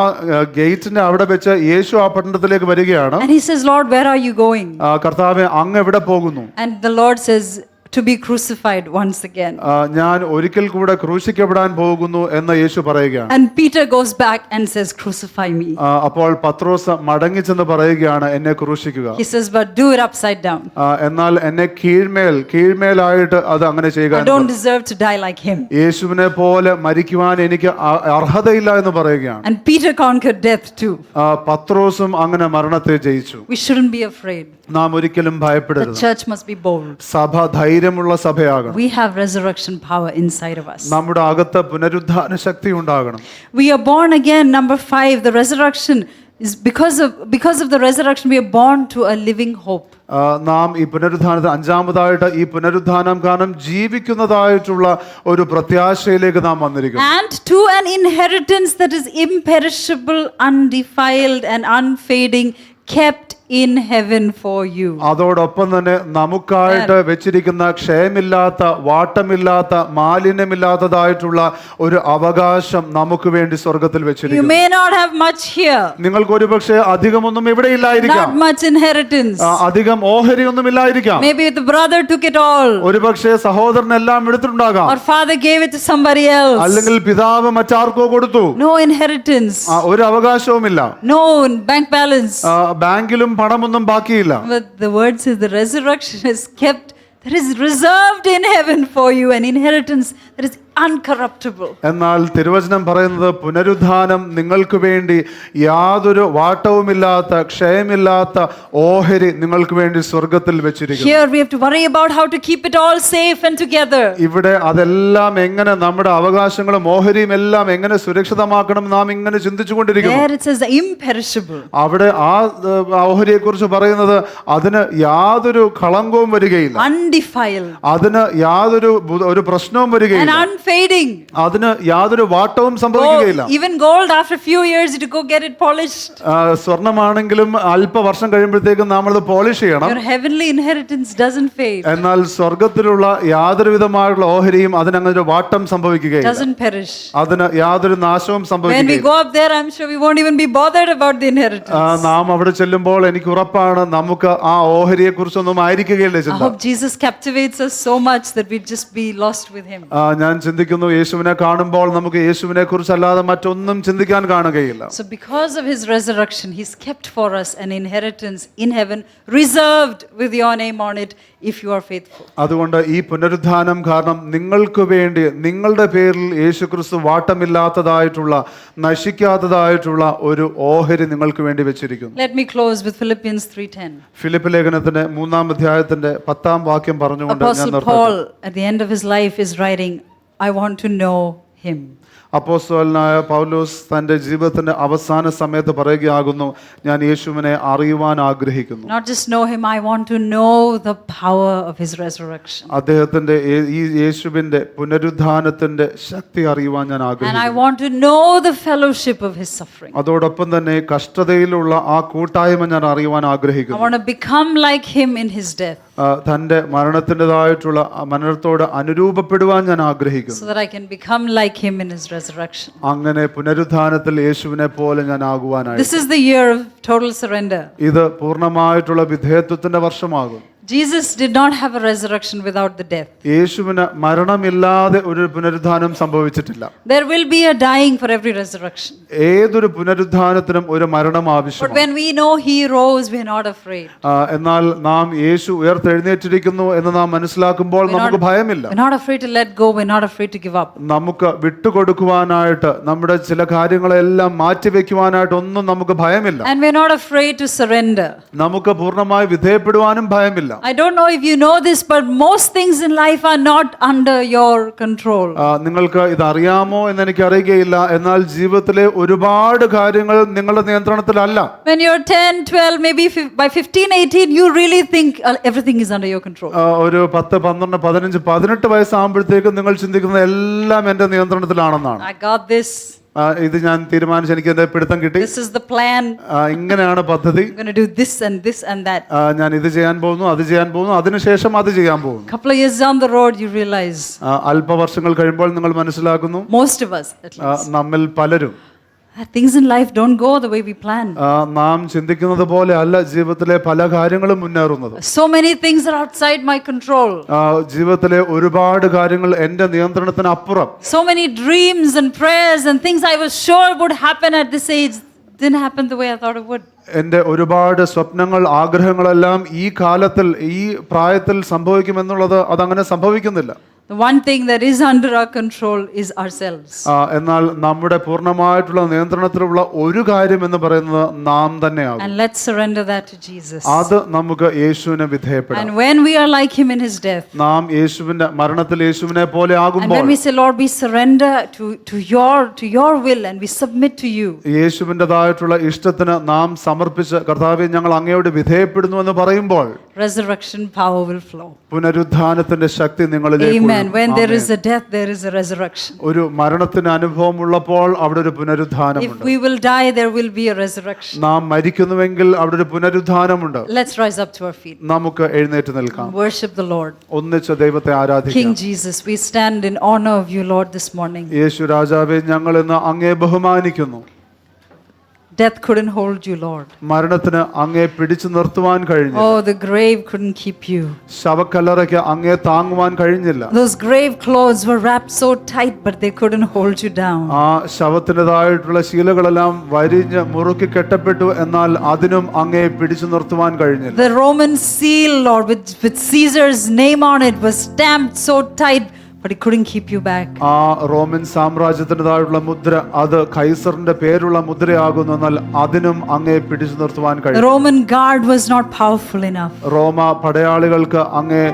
ഗേറ്റിന്റെ അവിടെ വെച്ച് യേശു ആ പട്ടണത്തിലേക്ക് വരികയാണ്. And he says, "Lord, where are you going?" കർത്താവേ, അങ്ങ് എവിടെ പോകുന്നു? And the Lord says, to be crucified once again. ഞാൻ ഒരിക്കൽ കൂടെ ക്രൂശിക്കപ്പെടാൻ പോകുന്നു എന്ന് യേശു പറയുകയാണ്. And Peter goes back and says, "Crucify me." അപ്പോൾ പത്രോസ് മടങ്ങിച്ചെന്ന് പറയുകയാണ്, എന്നെ ക്രൂശിക്കുക. He says, "But do it upside down." എന്നാൽ എന്നെ കീഴ്മേലായിട്ട് അത് അങ്ങനെ ചെയ്യുക. I don't deserve to die like him. യേശുവിനെ പോലെ മരിക്കുവാൻ എനിക്ക് അർഹതയില്ല എന്ന് പറയുകയാണ്. And Peter conquered death too. പത്രോസും അങ്ങനെ മരണത്തെ ജയിച്ചു. We shouldn't be afraid. നാം ഒരിക്കലും The ഭയപ്പെടരുത്. church must be bold. സഭ ധൈര്യമുള്ള സഭയാകണം. We have resurrection power inside of us. നമ്മുടെ അകത്ത് പുനരുദ്ധാന ശക്തി ഉണ്ടാകണം. We are born again. Number 5, the resurrection is because of the resurrection we are born to a living hope. നാം ഈ പുനരുദ്ധാനത്തിൽ അഞ്ചാമതായിട്ട് ഈ പുനരുദ്ധാനം കാരണം ജീവിക്കുന്നതായിട്ടുള്ള ഒരു പ്രത്യാശയിലേക്ക് നാം വന്നിരിക്കുന്നു. And to an inheritance that is imperishable, undefiled and unfading, kept in heaven for you. അതോടൊപ്പം തന്നെ നമുക്കായിട്ട് വെച്ചിരിക്കുന്ന ക്ഷയമില്ലാത്ത, വാട്ടമില്ലാത്ത, മാലിന്യമില്ലാത്തതായിട്ടുള്ള ഒരു അവകാശം നമുക്ക് വേണ്ടി സ്വർഗത്തിൽ You വെച്ചിരിക്കുന്നു. may not have much here, നിങ്ങൾക്ക് ഒരുപക്ഷെ അധികമൊന്നും ഇവിടെ ഇല്ലായിരിക്കാം, not much inheritance. അധികം ഓഹരിയൊന്നും ഇല്ലായിരിക്കാം. Maybe the brother took it all, ഒരുപക്ഷെ സഹോദരൻ എല്ലാം എടുത്തിട്ടുണ്ടാകാം, or father gave it to somebody else. അല്ലെങ്കിൽ പിതാവ് മറ്റാർക്കോ കൊടുത്തു. No inheritance, ഒരു അവകാശവുമില്ല, no bank balance. ബാങ്കിലും പണമൊന്നും ബാക്കിയില്ല. But the word says the resurrection is kept, that is reserved in heaven for you, an inheritance that is uncorruptible. എന്നാൽ തിരുവചനം പറയുന്നത് പുനരുദ്ധാനം നിങ്ങൾക്ക് വേണ്ടി യാതൊരു വാട്ടവുമില്ലാത്ത, ക്ഷയമില്ലാത്ത ഓഹരി നിങ്ങൾക്ക് വേണ്ടി സ്വർഗത്തിൽ വെച്ചിരിക്കുന്നു. Here we have to worry about how to keep it all safe and together. ഇവിടെ അതെല്ലാം എങ്ങനെ, നമ്മുടെ അവകാശങ്ങളും ഓഹരിയും എല്ലാം എങ്ങനെ സുരക്ഷിതമാക്കണം നാം ഇങ്ങനെ ചിന്തിച്ചുകൊണ്ടിരിക്കുന്നു. There it says the imperishable, അവിടെ ആ ഓഹരിയെ കുറിച്ച് പറയുന്നത് അതിന് യാതൊരു കളങ്കവും വരികയില്ല, undefiled, അതിന് യാതൊരു ഒരു പ്രശ്നവും and വരികയില്ല, unfading. അതിന് യാതൊരു വാട്ടവും സംഭവിക്കുകയില്ല. Even gold, after a few years you go get it polished. സ്വർണമാണെങ്കിലും അല്പ വർഷം കഴിയുമ്പോഴത്തേക്കും നമ്മൾ അത് പോളിഷ് ചെയ്യണം. Your heavenly inheritance doesn't fade, എന്നാൽ സ്വർഗത്തിലുള്ള യാതൊരു വിധമായുള്ള ഓഹരിയും അതിനങ്ങനെ ഒരു വാട്ടം സംഭവിക്കുകയില്ല, doesn't perish. അതിന് യാതൊരു നാശവും When we സംഭവിക്കുകയില്ല. go up there, I'm sure we won't even be bothered about the inheritance. നാം അവിടെ ചെല്ലുമ്പോൾ എനിക്ക് ഉറപ്പാണ് നമുക്ക് ആ ഓഹരിയെ കുറിച്ചൊന്നും ആയിരിക്കുകയില്ല I ചിന്ത. hope Jesus captivates us so much that we just be lost with him. ഞാൻ ചിന്തിക്കുന്നു യേശുവിനെ കാണുമ്പോൾ നമുക്ക് യേശുവിനെ കുറിച്ചല്ലാതെ മറ്റൊന്നും ചിന്തിക്കാൻ കാണുകയില്ല. So because of his resurrection, he's kept for us an inheritance in heaven, reserved with your name on it, if you are faithful. അതുകൊണ്ട് ഈ പുനരുദ്ധാനം കാരണം നിങ്ങൾക്ക് വേണ്ടി, നിങ്ങളുടെ പേരിൽ യേശുക്രിസ്തു വാട്ടമില്ലാത്തതായിട്ടുള്ള, നശിക്കാത്തതായിട്ടുള്ള ഒരു ഓഹരി നിങ്ങൾക്ക് വേണ്ടി വെച്ചിരിക്കുന്നു. Let me close with Philippians 3:10. Philip ലേഖനത്തിന്റെ 3-ാം അധ്യായത്തിന്റെ 10-ാം വാക്യം പറഞ്ഞുകൊണ്ട് ഞാൻ Apostle നിർത്തട്ടെ. Paul at the end of his life is writing, I want to know him. അപ്പോസ്തലനായ പൗലോസ് തന്റെ ജീവിതത്തിന്റെ അവസാന സമയത്ത് പറയുകയാകുന്നു, ഞാൻ യേശുവിനെ അറിയുവാൻ ആഗ്രഹിക്കുന്നു. Not just know him, I want to know the power of his resurrection. അദ്ദേഹത്തിന്റെ ഈ യേശുവിന്റെ പുനരുദ്ധാനത്തിന്റെ ശക്തി അറിയുവാൻ ഞാൻ And I ആഗ്രഹിക്കുന്നു. want to know the fellowship of his suffering. അതോടൊപ്പം തന്നെ കഷ്ടതയിലുള്ള ആ കൂട്ടായ്മ ഞാൻ അറിയുവാൻ I ആഗ്രഹിക്കുന്നു. want to become like him in his death, തന്റെ മരണത്തിൻ്റെതായിട്ടുള്ള മരണത്തോട് അനുരൂപപ്പെടുവാൻ ഞാൻ ആഗ്രഹിക്കുന്നു. so that I can become like him in his resurrection. അങ്ങനെ പുനരുദ്ധാനത്തിൽ യേശുവിനെ പോലെ ഞാൻ ആകുവാനായി. This is the year of total surrender. ഇത് പൂർണ്ണമായിട്ടുള്ള വിധേയത്വത്തിന്റെ വർഷമാകും. Jesus did not have a resurrection without the death. യേശുവിന് മരണമില്ലാതെ ഒരു പുനരുദ്ധാനം സംഭവിച്ചിട്ടില്ല. There will be a dying for every resurrection. ഏതൊരു പുനരുദ്ധാനത്തിനും ഒരു മരണം But ആവശ്യമാണ്. when we know he rose, we are not afraid. എന്നാൽ നാം യേശു ഉയർത്തെഴുന്നേറ്റിരിക്കുന്നു എന്ന് നാം മനസ്സിലാക്കുമ്പോൾ നമുക്ക് ഭയമില്ല. We're not afraid to let go. We're not afraid to give up. നമുക്ക് വിട്ടുകൊടുക്കുവാനായിട്ട്, നമ്മുടെ ചില കാര്യങ്ങളെല്ലാം മാറ്റിവെക്കുവാനായിട്ട് ഒന്നും നമുക്ക് ഭയമില്ല. And we're not afraid to surrender. നമുക്ക് പൂർണ്ണമായി വിധേയപ്പെടുവാനും ഭയമില്ല. I don't know if you know this, but most things in life are not under your control. നിങ്ങൾക്ക് ഇത് അറിയാമോ എന്ന് എനിക്ക് അറിയുകയില്ല, എന്നാൽ ജീവിതത്തിലെ ഒരുപാട് കാര്യങ്ങൾ നിങ്ങളുടെ നിയന്ത്രണത്തിലല്ല. When you're 10, 12, maybe by 15, 18, you really think everything is under your control. ഒരു 10, 12, 15, 18 വയസ്സാകുമ്പോഴത്തേക്കും നിങ്ങൾ ചിന്തിക്കുന്നത് എല്ലാം എൻ്റെ നിയന്ത്രണത്തിലാണെന്നാണ്. I got this. ഇത് ഞാൻ തീരുമാനിച്ചു, എനിക്ക് എൻ്റെ പിടുത്തം കിട്ടി, This is the plan. ഇങ്ങനെയാണ് പദ്ധതി, I'm going to do this and this and that. ഞാൻ ഇത് ചെയ്യാൻ പോകുന്നു, അത് ചെയ്യാൻ പോകുന്നു, അതിനുശേഷം അത് ചെയ്യാൻ പോകുന്നു. Couple of years down the road, you realize, അല്പവർഷങ്ങൾ കഴിയുമ്പോൾ നിങ്ങൾ മനസ്സിലാക്കുന്നു, most of us at least, നമ്മിൽ പലരും things in life don't go the way we plan. നാം ചിന്തിക്കുന്നത് പോലെ അല്ല ജീവിതത്തിലെ പല കാര്യങ്ങളും മുന്നേറുന്നത്. So many things are outside my control. ജീവിതത്തിലെ ഒരുപാട് കാര്യങ്ങൾ എൻ്റെ നിയന്ത്രണത്തിന് അപ്പുറം. So many dreams and prayers and things I was sure would happen at this age didn't happen the way I thought it would. എൻ്റെ ഒരുപാട് സ്വപ്നങ്ങൾ, ആഗ്രഹങ്ങളെല്ലാം ഈ കാലത്തിൽ, ഈ പ്രായത്തിൽ സംഭവിക്കുമെന്നുള്ളത് അതങ്ങനെ സംഭവിക്കുന്നില്ല. The one thing that is under our control is ourselves. എന്നാൽ നമ്മുടെ പൂർണ്ണമായിട്ടുള്ള നിയന്ത്രണത്തിലുള്ള ഒരു കാര്യം എന്ന് പറയുന്നത് നാം തന്നെയാകും. And let's surrender that to Jesus. അത് നമുക്ക് യേശുവിനെ വിധേയപ്പെടാം. And when we are like him in his death, നാം യേശുവിന്റെ മരണത്തിൽ യേശുവിനെ പോലെ and ആകുമ്പോൾ, when we say, Lord, we surrender to your will and we submit to you, യേശുവിൻ്റെതായിട്ടുള്ള ഇഷ്ടത്തിന് നാം സമർപ്പിച്ച്, കർത്താവേ ഞങ്ങൾ അങ്ങയോട് വിധേയപ്പെടുന്നു എന്ന് പറയുമ്പോൾ, resurrection power will flow. പുനരുദ്ധാനത്തിന്റെ ശക്തി നിങ്ങളിലേക്ക് Amen. Amen. When there is a death, there is a resurrection. ഒരു മരണത്തിന് അനുഭവമുള്ളപ്പോൾ അവിടെ ഒരു If പുനരുത്ഥാനമുണ്ട്. we will die, there will be a resurrection. നാം മരിക്കുന്നുവെങ്കിൽ അവിടെ ഒരു പുനരുത്ഥാനമുണ്ട്. Let's rise up to our feet. നമുക്ക് എഴുന്നേറ്റ് നിൽക്കാം. Worship the Lord. ഒന്നിച്ച് ദൈവത്തെ ആരാധിക്കാം. King Jesus, we stand in honor of you, Lord, this morning. യേശു രാജാവേ, ഞങ്ങൾ ഇന്ന് അങ്ങയെ ബഹുമാനിക്കുന്നു. Death couldn't hold you, Lord. മരണത്തിന് അങ്ങയെ പിടിച്ചു നിർത്തുവാൻ കഴിഞ്ഞില്ല. Oh, the grave couldn't keep you. ശവക്കല്ലറയ്ക്ക് അങ്ങയെ താങ്ങുവാൻ കഴിഞ്ഞില്ല. Those grave clothes were wrapped so tight, but they couldn't hold you down. ആ ശവത്തിൻ്റെതായിട്ടുള്ള ശീലകളെല്ലാം വരിഞ്ഞ് മുറുക്കി കെട്ടപ്പെട്ടു, എന്നാൽ അതിനും അങ്ങയെ പിടിച്ചു നിർത്തുവാൻ കഴിഞ്ഞില്ല. The Roman seal, Lord, with Caesar's name on it, was stamped so tight, but it couldn't keep you back. ആ Roman സാമ്രാജ്യത്തിൻ്റെതായിട്ടുള്ള മുദ്ര, അത് കൈസറിന്റെ പേരുള്ള മുദ്രയാകുന്നു, എന്നാൽ അതിനും അങ്ങയെ പിടിച്ചു നിർത്തുവാൻ The കഴിയും. Roman guard was not powerful enough. റോമ പടയാളികൾക്ക് അങ്ങയെ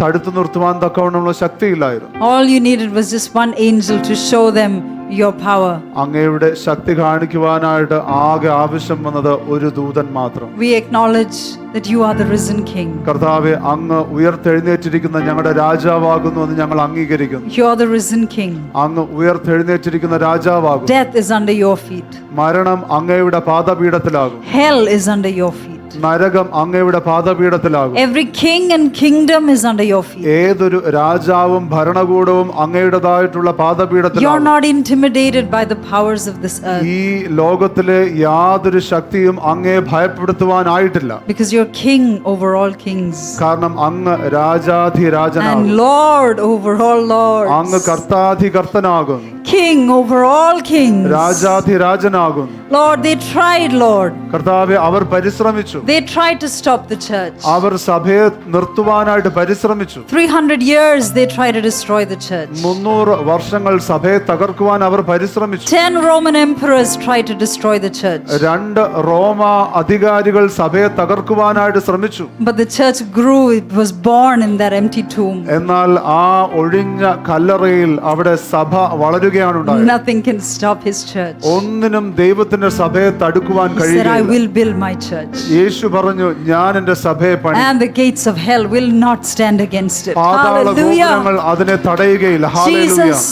തടുത്തു നിർത്തുവാൻ തക്കവണ്ണമുള്ള ശക്തിയില്ലായിരുന്നു. All you needed was just one angel to show them your power. അങ്ങയുടെ ശക്തി കാണിക്കുവാനായിട്ട് ആകെ ആവശ്യം വന്നത് ഒരു ദൂതൻ മാത്രം. We acknowledge that you are the risen King. കർത്താവെ, അങ്ങ് ഉയർത്തെഴുന്നേറ്റിരിക്കുന്ന ഞങ്ങളുടെ രാജാവാകുന്നു എന്ന് ഞങ്ങൾ അംഗീകരിക്കുന്നു. You are the risen King. അങ്ങ് ഉയർത്തെഴുന്നേറ്റിരിക്കുന്ന രാജാവാകുന്നു. Death is under your feet. മരണം അങ്ങയുടെ പാദപീഠത്തിലാകും. Hell is under your feet. നരകം അങ്ങയുടെ പാദപീഠത്തിലാകും. Every king and kingdom is under your feet. ഏതൊരു രാജാവും ഭരണകൂടവും അങ്ങയുടേതായിട്ടുള്ള You're പാദപീഠത്തിലാകും. not intimidated by the powers of this earth, ഈ ലോകത്തിലെ യാതൊരു ശക്തിയും അങ്ങയെ ഭയപ്പെടുത്തുവാനായിട്ടില്ല. because you're king over all kings കാരണം അങ്ങ് രാജാധിരാജനാകും. and Lord over all അങ്ങ് lords, കർത്താധികർത്തനാകുന്നു. King over all kings. രാജാധിരാജനാകുന്നു. Lord, they tried, Lord. കർത്താവെ, അവർ പരിശ്രമിച്ചു. They tried to stop the church. അവർ സഭയെ നിർത്തുവാനായിട്ട് പരിശ്രമിച്ചു. 300 years they tried to destroy the church. 300 വർഷങ്ങൾ സഭയെ തകർക്കുവാൻ അവർ പരിശ്രമിച്ചു. 10 Roman emperors tried to destroy the church. 2 റോമ അധികാരികൾ സഭയെ തകർക്കുവാനായിട്ട് ശ്രമിച്ചു. But the church grew, it was born in that empty tomb. എന്നാൽ ആ ഒഴിഞ്ഞ കല്ലറയിൽ അവിടെ സഭ വളരുകയാണ് ഉണ്ടായത്. Nothing can stop his church. ഒന്നിനും ദൈവത്തിന്റെ സഭയെ തടുക്കുവാൻ He said, I കഴിയില്ല. will build my church, യേശു പറഞ്ഞു, ഞാൻ എന്റെ സഭയെ പണി, and the gates of hell will not stand against it. പാതാള Hallelujah. ഗോപുരങ്ങൾ അതിനെ തടയുകയില്ല. Hallelujah. Jesus,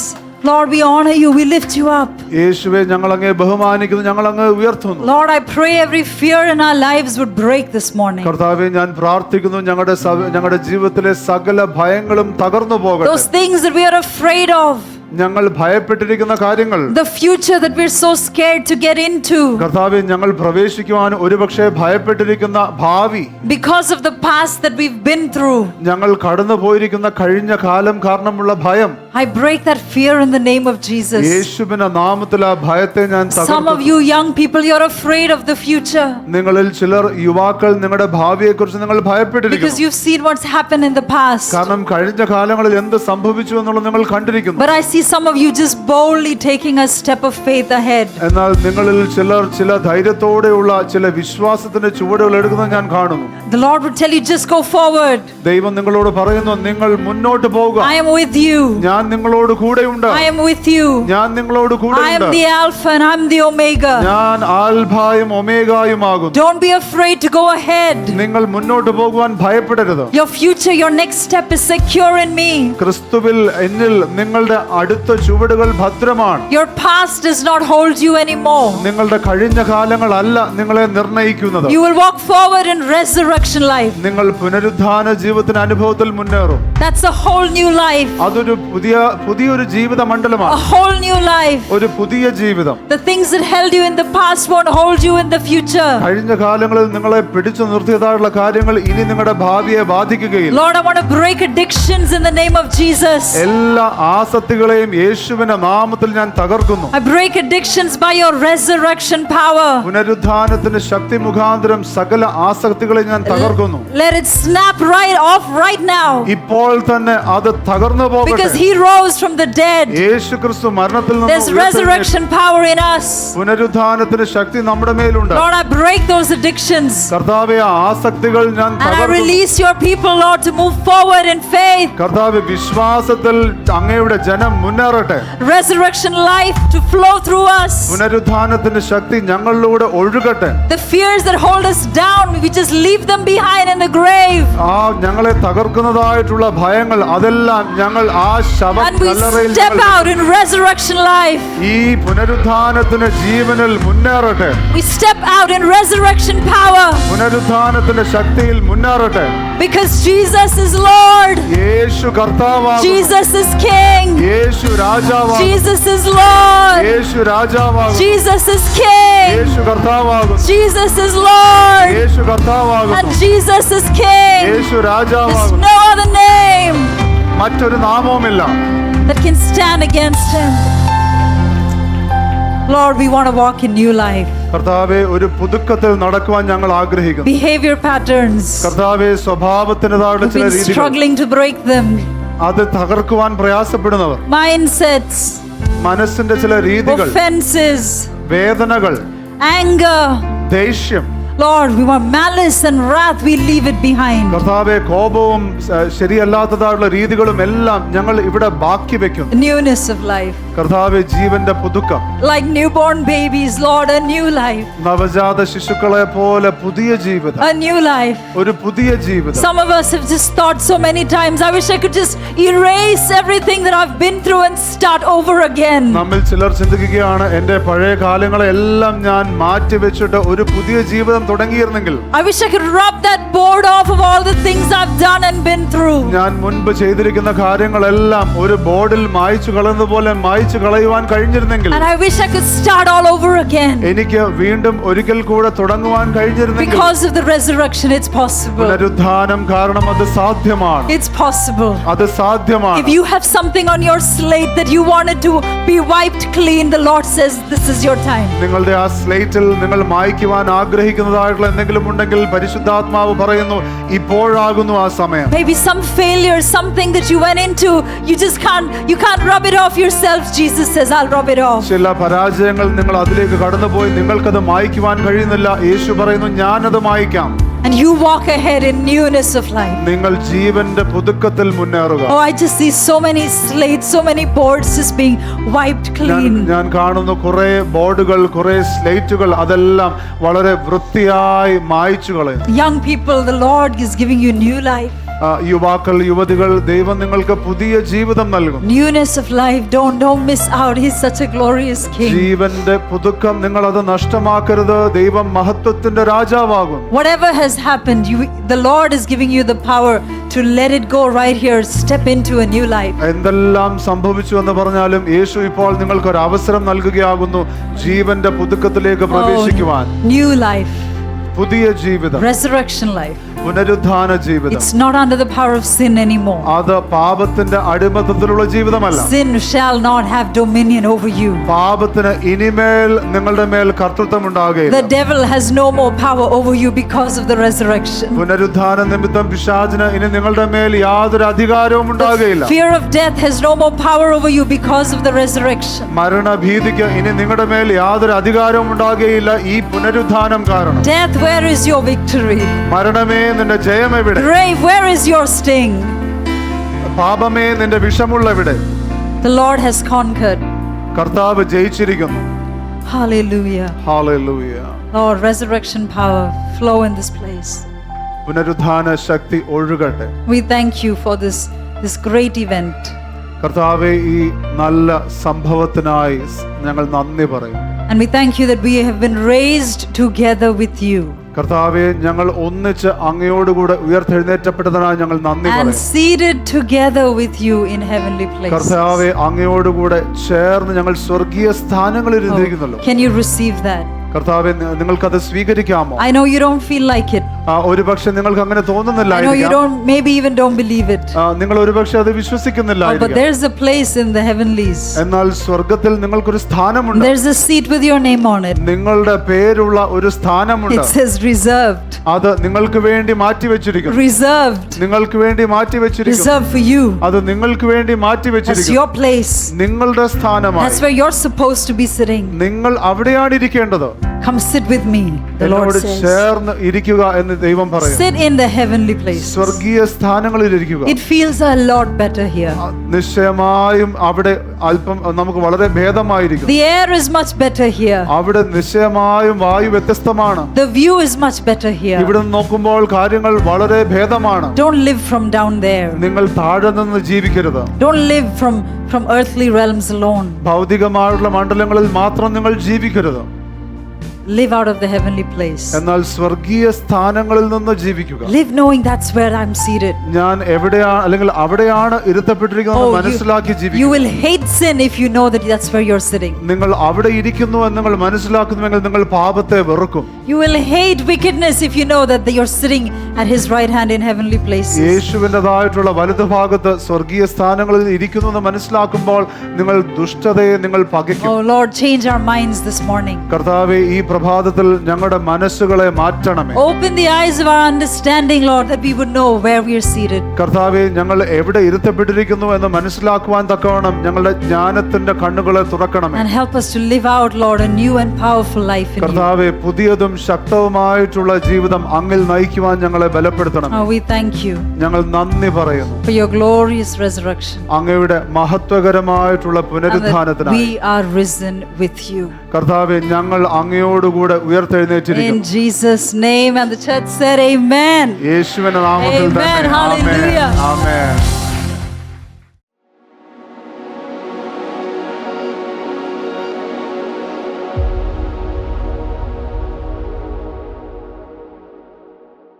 Lord, we honor you, we lift you up. യേശുവേ, ഞങ്ങൾ അങ്ങേ ബഹുമാനിക്കുന്നു, ഞങ്ങൾ അങ്ങ് ഉയർത്തുന്നു. Lord, I pray every fear in our lives would break this morning. കർത്താവേ, ഞാൻ പ്രാർത്ഥിക്കുന്നു, ഞങ്ങളുടെ ജീവിതത്തിലെ സകല ഭയങ്ങളും തകർന്നു പോകട്ടെ. Those things that we are afraid of, ഞങ്ങൾ ഭയപ്പെട്ടിരിക്കുന്ന കാര്യങ്ങൾ, the future that we're so scared to get into, കർത്താവേ, ഞങ്ങൾ പ്രവേശിക്കുവാൻ ഒരുപക്ഷെ ഭയപ്പെട്ടിരിക്കുന്ന ഭാവി, because of the past that we've been through, ഞങ്ങൾ കടന്നു പോയിരിക്കുന്ന കഴിഞ്ഞ കാലം കാരണമുള്ള ഭയം, I break that fear in the name of Jesus. യേശുവിന്റെ നാമത്തിൽ ആ ഭയത്തെ ഞാൻ Some of തകർക്കുന്നു. you young people, you're afraid of the future നിങ്ങളിൽ ചിലർ യുവാക്കൾ നിങ്ങളുടെ ഭാവിയെ കുറിച്ച് നിങ്ങൾ because ഭയപ്പെട്ടിരിക്കുന്നു. you've seen what's happened in the past. കാരണം കഴിഞ്ഞ കാലങ്ങളിൽ എന്ത് സംഭവിച്ചു എന്നുള്ളത് നിങ്ങൾ കണ്ടിരിക്കുന്നു. But I see some of you just boldly taking a step of faith ahead. എന്നാൽ നിങ്ങളിൽ ചിലർ ചില ധൈര്യത്തോടെയുള്ള ചില വിശ്വാസത്തിന്റെ ചുവടുകൾ എടുക്കുന്നത് ഞാൻ കാണുന്നു. The Lord would tell you, just go forward. ദൈവം നിങ്ങളോട് പറയുന്നു, നിങ്ങൾ മുന്നോട്ട് പോവുക, I am with you. ഞാൻ നിങ്ങളോട് കൂടെയുണ്ട്, I am with you. ഞാൻ നിങ്ങളോട് I am കൂടെയുണ്ട്, the Alpha and I'm the Omega. ഞാൻ ആൽഫായും ഒമേഗായുമാകുന്നു. Don't be afraid to go ahead. നിങ്ങൾ മുന്നോട്ട് പോകുവാൻ ഭയപ്പെടരുത്. Your future, your next step is secure in me. ക്രിസ്തുവിൽ എന്നിൽ നിങ്ങളുടെ അടുത്ത ചുവടുകൾ ഭദ്രമാണ്. Your past does not hold you anymore. നിങ്ങളുടെ കഴിഞ്ഞ കാലങ്ങളല്ല നിങ്ങളെ നിർണയിക്കുന്നത്. You will walk forward in resurrection life. നിങ്ങൾ പുനരുദ്ധാന ജീവിതത്തിന്റെ അനുഭവത്തിൽ മുന്നേറും. That's a whole new life. അതൊരു പുതിയൊരു ജീവിത A മണ്ഡലമാണ്, whole new life. ഒരു പുതിയ ജീവിതം. The things that held you in the past won't hold you in the future. കഴിഞ്ഞ കാലങ്ങളിൽ നിങ്ങളെ പിടിച്ചു നിർത്തിയതായുള്ള കാര്യങ്ങൾ ഇനി നിങ്ങളുടെ ഭാവിയെ ബാധിക്കുകയില്ല. Lord, I want to break addictions in the name of Jesus. എല്ലാ ആസക്തികളെയും യേശുവിന്റെ നാമത്തിൽ ഞാൻ തകർക്കുന്നു. I break addictions by your resurrection power. പുനരുദ്ധാനത്തിന്റെ ശക്തി മുഖാന്തരം സകല ആസക്തികളെ ഞാൻ തകർക്കുന്നു. Let it snap right off right now. ഇപ്പോൾ തന്നെ അത് തകർന്നു Because പോകട്ടെ. he rose from the dead. യേശു ക്രിസ്തു മരണത്തിൽ നിന്ന് There's ഉയർത്തെഴുന്നേറ്റു. resurrection power in us. പുനരുദ്ധാനത്തിന്റെ ശക്തി നമ്മുടെ മേലുണ്ട്. Lord, I break those addictions. കർത്താവെ, ആ ആസക്തികൾ ഞാൻ And I തകർക്കുന്നു. release your people, Lord, to move forward in faith. കർത്താവെ, വിശ്വാസത്തിൽ അങ്ങയുടെ ജനം മുന്നേറട്ടെ. Resurrection life to flow through us. പുനരുദ്ധാനത്തിന്റെ Shakti ഞങ്ങളിലൂടെ ഒഴുകട്ടെ. The fears that hold us down, we just leave them behind in the grave. ആ ഞങ്ങളെ തകർക്കുന്നതായിട്ടുള്ള ഭയങ്ങൾ അതെല്ലാം ഞങ്ങൾ ആ And we ശവക്കല്ലറയിൽ step out in resurrection life. ഈ പുനരുത്ഥാനത്തിന് ജീവനിൽ മുന്നേറട്ടെ. We step out in resurrection power. പുനരുത്ഥാനത്തിന്റെ ശക്തിയിൽ മുന്നേറട്ടെ. Because Jesus is Lord. Yeshu കർത്താവാകുന്നു. Jesus is King. Yeshu രാജാവാകുന്നു. Jesus is Lord. Yeshu രാജാവാകുന്നു. Jesus is King. Yeshu കർത്താവാകുന്നു. Jesus is Lord. Yeshu കർത്താവാകുന്നു. And Jesus is King. Yeshu There's രാജാവാകുന്നു. no other name മറ്റൊരു നാമവുമില്ല that can stand against him. Lord, we want to walk in new life. കർത്താവെ, ഒരു പുതുക്കത്തിൽ നടക്കുവാൻ ഞങ്ങൾ ആഗ്രഹിക്കുന്നു. Behavior patterns, കർത്താവെ, സ്വഭാവത്തിൻ്റെതായുള്ള we've ചില been രീതികൾ struggling to break them. അത് തകർക്കുവാൻ പ്രയാസപ്പെടുന്നവർ, Mindsets, മനസ്സിന്റെ ചില രീതികൾ, offenses, വേദനകൾ, anger. ദേഷ്യം, Lord, we want malice and wrath, we leave it behind. കർത്താവെ, കോപവും ശരിയല്ലാത്തതായുള്ള രീതികളും എല്ലാം ഞങ്ങൾ ഇവിടെ ബാക്കി വെക്കുന്നു. Newness of life. കർത്താവെ, ജീവന്റെ പുതുക്കം, Like newborn babies, Lord, a new life. നവജാത ശിശുക്കളെ പോലെ പുതിയ ജീവിതം, A new life. ഒരു പുതിയ ജീവിതം. Some of us have just thought so many times, I wish I could just erase everything that I've been through and start over again. നമ്മിൽ ചിലർ ചിന്തിക്കുകയാണ്, എന്റെ പഴയ കാലങ്ങളെല്ലാം ഞാൻ മാറ്റിവെച്ചിട്ട് ഒരു പുതിയ ജീവിതം തുടങ്ങിയിരുന്നെങ്കിൽ. I wish I could rub that board off of all the things I've done and been through. ഞാൻ മുൻപ് ചെയ്തിരിക്കുന്ന കാര്യങ്ങളെല്ലാം ഒരു ബോർഡിൽ മായ്ച്ചു കളയുന്നതുപോലെ മായ്ച്ചു കളയുവാൻ കഴിഞ്ഞിരുന്നെങ്കിൽ. And I wish I could start all over again. എനിക്ക് വീണ്ടും ഒരിക്കൽ കൂടെ തുടങ്ങുവാൻ കഴിഞ്ഞിരുന്നെങ്കിൽ. Because of the resurrection, it's possible. പുനരുത്ഥാനം കാരണം അത് സാധ്യമാണ്. It's possible. അത് സാധ്യമാണ്. If you have something on your slate that you wanted to be wiped clean, the Lord says this is your time. നിങ്ങളുടെ ആ സ്ലേറ്റിൽ നിങ്ങൾ മായ്ക്കുവാൻ ആഗ്രഹിക്കുന്നതായിട്ടുള്ള എന്തെങ്കിലും ഉണ്ടെങ്കിൽ പരിശുദ്ധാത്മാവ് പറയുന്നു, ഇപ്പോഴാകുന്നു ആ സമയം. Maybe some failure, something that you went into, you can't rub it off yourself. Jesus says, I'll rub it off. ചില പരാജയങ്ങൾ നിങ്ങൾ അതിലേക്ക് കടന്നുപോയി, നിങ്ങൾക്കത് മായ്ക്കുവാൻ കഴിയുന്നില്ല. യേശു പറയുന്നു, ഞാനത് മായ്ക്കാം. And you walk ahead in newness of life. നിങ്ങൾ ജീവന്റെ പുതുക്കത്തിൽ മുന്നേറുക. Oh, I just see so many slates, so many boards just being wiped clean. ഞാൻ കാണുന്നു കുറെ ബോർഡുകൾ, കുറെ സ്ലേറ്റുകൾ, അതെല്ലാം വളരെ വൃത്തിയായി മായ്ച്ചു കളയുന്നു. Young people, the Lord is giving you new life. യുവാക്കൾ, യുവതികൾ, ദൈവം നിങ്ങൾക്ക് പുതിയ ജീവിതം നൽകും. Newness of life. Don't miss out. He's such a glorious King. ജീവന്റെ പുതുക്കം, നിങ്ങൾ അത് നഷ്ടമാക്കരുത്. ദൈവം മഹത്വത്തിന്റെ രാജാവാകും. Whatever has happened, the Lord is giving you the power to let it go right here. Step into a new life. എന്തെല്ലാം സംഭവിച്ചു എന്ന് പറഞ്ഞാലും യേശു ഇപ്പോൾ നിങ്ങൾക്ക് ഒരു അവസരം നൽകുകയാകുന്നു ജീവന്റെ പുതുക്കത്തിലേക്ക് പ്രവേശിക്കുവാൻ. New life. പുതിയ ജീവിതം, Resurrection life. പുനരുത്ഥാന ജീവിതം. It's not under the power of sin anymore. അത് പാപത്തിന്റെ അടിമത്തത്തിലുള്ള ജീവിതമല്ല. Sin shall not have dominion over you. പാപത്തിന് ഇനിമേൽ നിങ്ങളുടെ മേൽ കർത്തൃത്വം ഉണ്ടാകുകയില്ല. The devil has no more power over you because of the resurrection. പുനരുത്ഥാന നിമിത്തം പിശാചിന് ഇനി നിങ്ങളുടെ മേൽ യാതൊരു അധികാരവും ഉണ്ടാകുകയില്ല. Fear of death has no more power over you because of the resurrection. മരണഭീതിക്ക് ഇനി നിങ്ങളുടെ മേൽ യാതൊരു അധികാരവും ഉണ്ടാകുകയില്ല ഈ പുനരുത്ഥാനം കാരണം. Death, where is your victory? മരണമേ, നിന്റെ ജയം എവിടെ? Grave, where is your sting? പാപമേ, നിന്റെ വിഷമുള്ള എവിടെ? The Lord has conquered. കർത്താവ് ജയിച്ചിരിക്കുന്നു. Hallelujah. ഹല്ലേലൂയ. Lord, resurrection power flow in this place. പുനരുത്ഥാന ശക്തി ഒഴുകട്ടെ. We thank you for this great event. കർത്താവേ, ഈ നല്ല സംഭവത്തിനായി ഞങ്ങൾ നന്ദി പറയും. And we thank you that we have been raised together with you. കർത്താവേ, ഞങ്ങൾ ഒന്നിച്ച് അങ്ങയോടുകൂടെ ഉയർത്തെഴുന്നേറ്റപ്പെട്ടതിനായി ഞങ്ങൾ നന്ദി And പറയും. seated together with you in heavenly places. കർത്താവേ, അങ്ങയോടുകൂടെ ചേർന്ന് ഞങ്ങൾ സ്വർഗീയ സ്ഥാനങ്ങളിൽ ഇരുന്നിരിക്കുന്നല്ലോ. Can you receive that? കർത്താവേ, നിങ്ങൾക്കത് സ്വീകരിക്കാമോ? I know you don't feel like it. ഒരുപക്ഷെ നിങ്ങൾക്ക് അങ്ങനെ I know you തോന്നുന്നില്ല. maybe even don't believe it. നിങ്ങൾ ഒരുപക്ഷെ അത് വിശ്വസിക്കുന്നില്ല. But there's a place in the heavenlies. എന്നാൽ സ്വർഗത്തിൽ നിങ്ങൾക്കൊരു സ്ഥാനമുണ്ട്. There's a seat with your name on it. നിങ്ങളുടെ പേരുള്ള ഒരു സ്ഥാനമുണ്ട്. It says reserved. അത് നിങ്ങൾക്ക് വേണ്ടി മാറ്റിവെച്ചിരിക്കുന്നു. Reserved. നിങ്ങൾക്ക് വേണ്ടി മാറ്റിവെച്ചിരിക്കുന്നു. Reserved for you. അത് നിങ്ങൾക്ക് വേണ്ടി That's മാറ്റിവെച്ചിരിക്കുന്നു. your place. നിങ്ങളുടെ സ്ഥാനമാണ്. That's where you're supposed to be sitting. നിങ്ങൾ അവിടെയാണ് ഇരിക്കേണ്ടത്. Come sit with me, the Lord എന്നോട് says. ചേർന്ന് ഇരിക്കുക എന്ന് ദൈവം പറയും. Sit in the heavenly place. സ്വർഗീയ സ്ഥാനങ്ങളിൽ ഇരിക്കുക. It feels a lot better here. നിശ്ചയമായും അവിടെ അല്പം നമുക്ക് വളരെ ഭേദമായിരിക്കും. The air is much better here. അവിടെ നിശ്ചയമായും വായു വ്യത്യസ്തമാണ്. The view is much better here. ഇവിടെ നോക്കുമ്പോൾ കാര്യങ്ങൾ വളരെ ഭേദമാണ്. Don't live from down there. നിങ്ങൾ താഴെ നിന്ന് ജീവിക്കരുത്. Don't live from earthly realms alone. ഭൗതികമായുള്ള മണ്ഡലങ്ങളിൽ മാത്രം നിങ്ങൾ ജീവിക്കരുത്. Live out of the heavenly place. എന്നാൽ സ്വർഗീയ സ്ഥാനങ്ങളിൽ നിന്ന് ജീവിക്കുക. Live knowing that's where I'm seated. ഞാൻ എവിടെയാണ് അല്ലെങ്കിൽ അവിടെയാണ് ഇരുത്തപ്പെട്ടിരിക്കുന്നത് മനസ്സിലാക്കി you ജീവിക്കുക. will hate sin if you know that that's where you're sitting. നിങ്ങൾ അവിടെ ഇരിക്കുന്നു എന്ന് നിങ്ങൾ മനസ്സിലാക്കുന്നുവെങ്കിൽ നിങ്ങൾ പാപത്തെ വെറുക്കും. You will hate wickedness if you know that you're sitting at his right hand in heavenly places. യേശുവിൻ്റെതായിട്ടുള്ള വലതുഭാഗത്ത് സ്വർഗീയ സ്ഥാനങ്ങളിൽ ഇരിക്കുന്നു എന്ന് മനസ്സിലാക്കുമ്പോൾ നിങ്ങൾ ദുഷ്ടതയെ നിങ്ങൾ പകയ്ക്കും. Oh Lord, change our minds this morning. കർത്താവേ, ഈ പ്രഭാതത്തിൽ ഞങ്ങളുടെ മനസ്സുകളെ മാറ്റണമേ. Open the eyes of our understanding, Lord, that we would know where we are seated. കർത്താവേ, ഞങ്ങൾ എവിടെ ഇരുത്തപ്പെട്ടിരിക്കുന്നു എന്ന് മനസ്സിലാക്കുവാൻ തക്കവണ്ണം ഞങ്ങളുടെ ജ്ഞാനത്തിന്റെ കണ്ണുകളെ തുറക്കണമേ. And help us to live out, Lord, a new and powerful life in you. കർത്താവേ, പുതിയതും ശക്തവുമായിട്ടുള്ള ജീവിതം അങ്ങിൽ നയിക്കുവാൻ ഞങ്ങളെ ബലപ്പെടുത്തണം. Oh, we thank you ഞങ്ങൾ നന്ദി പറയുന്നു for your glorious resurrection. അങ്ങയുടെ മഹത്വകരമായിട്ടുള്ള And that പുനരുത്ഥാനത്തിനായി. we are risen with you. കർത്താവേ, ഞങ്ങൾ അങ്ങയോടുകൂടെ ഉയർത്തെഴുന്നേറ്റിരിക്കുന്നു. In Jesus' name, and the church said amen. യേശുവിന്റെ നാമത്തിൽ Amen. തന്നെ. Hallelujah. ആമേൻ. ആമേൻ.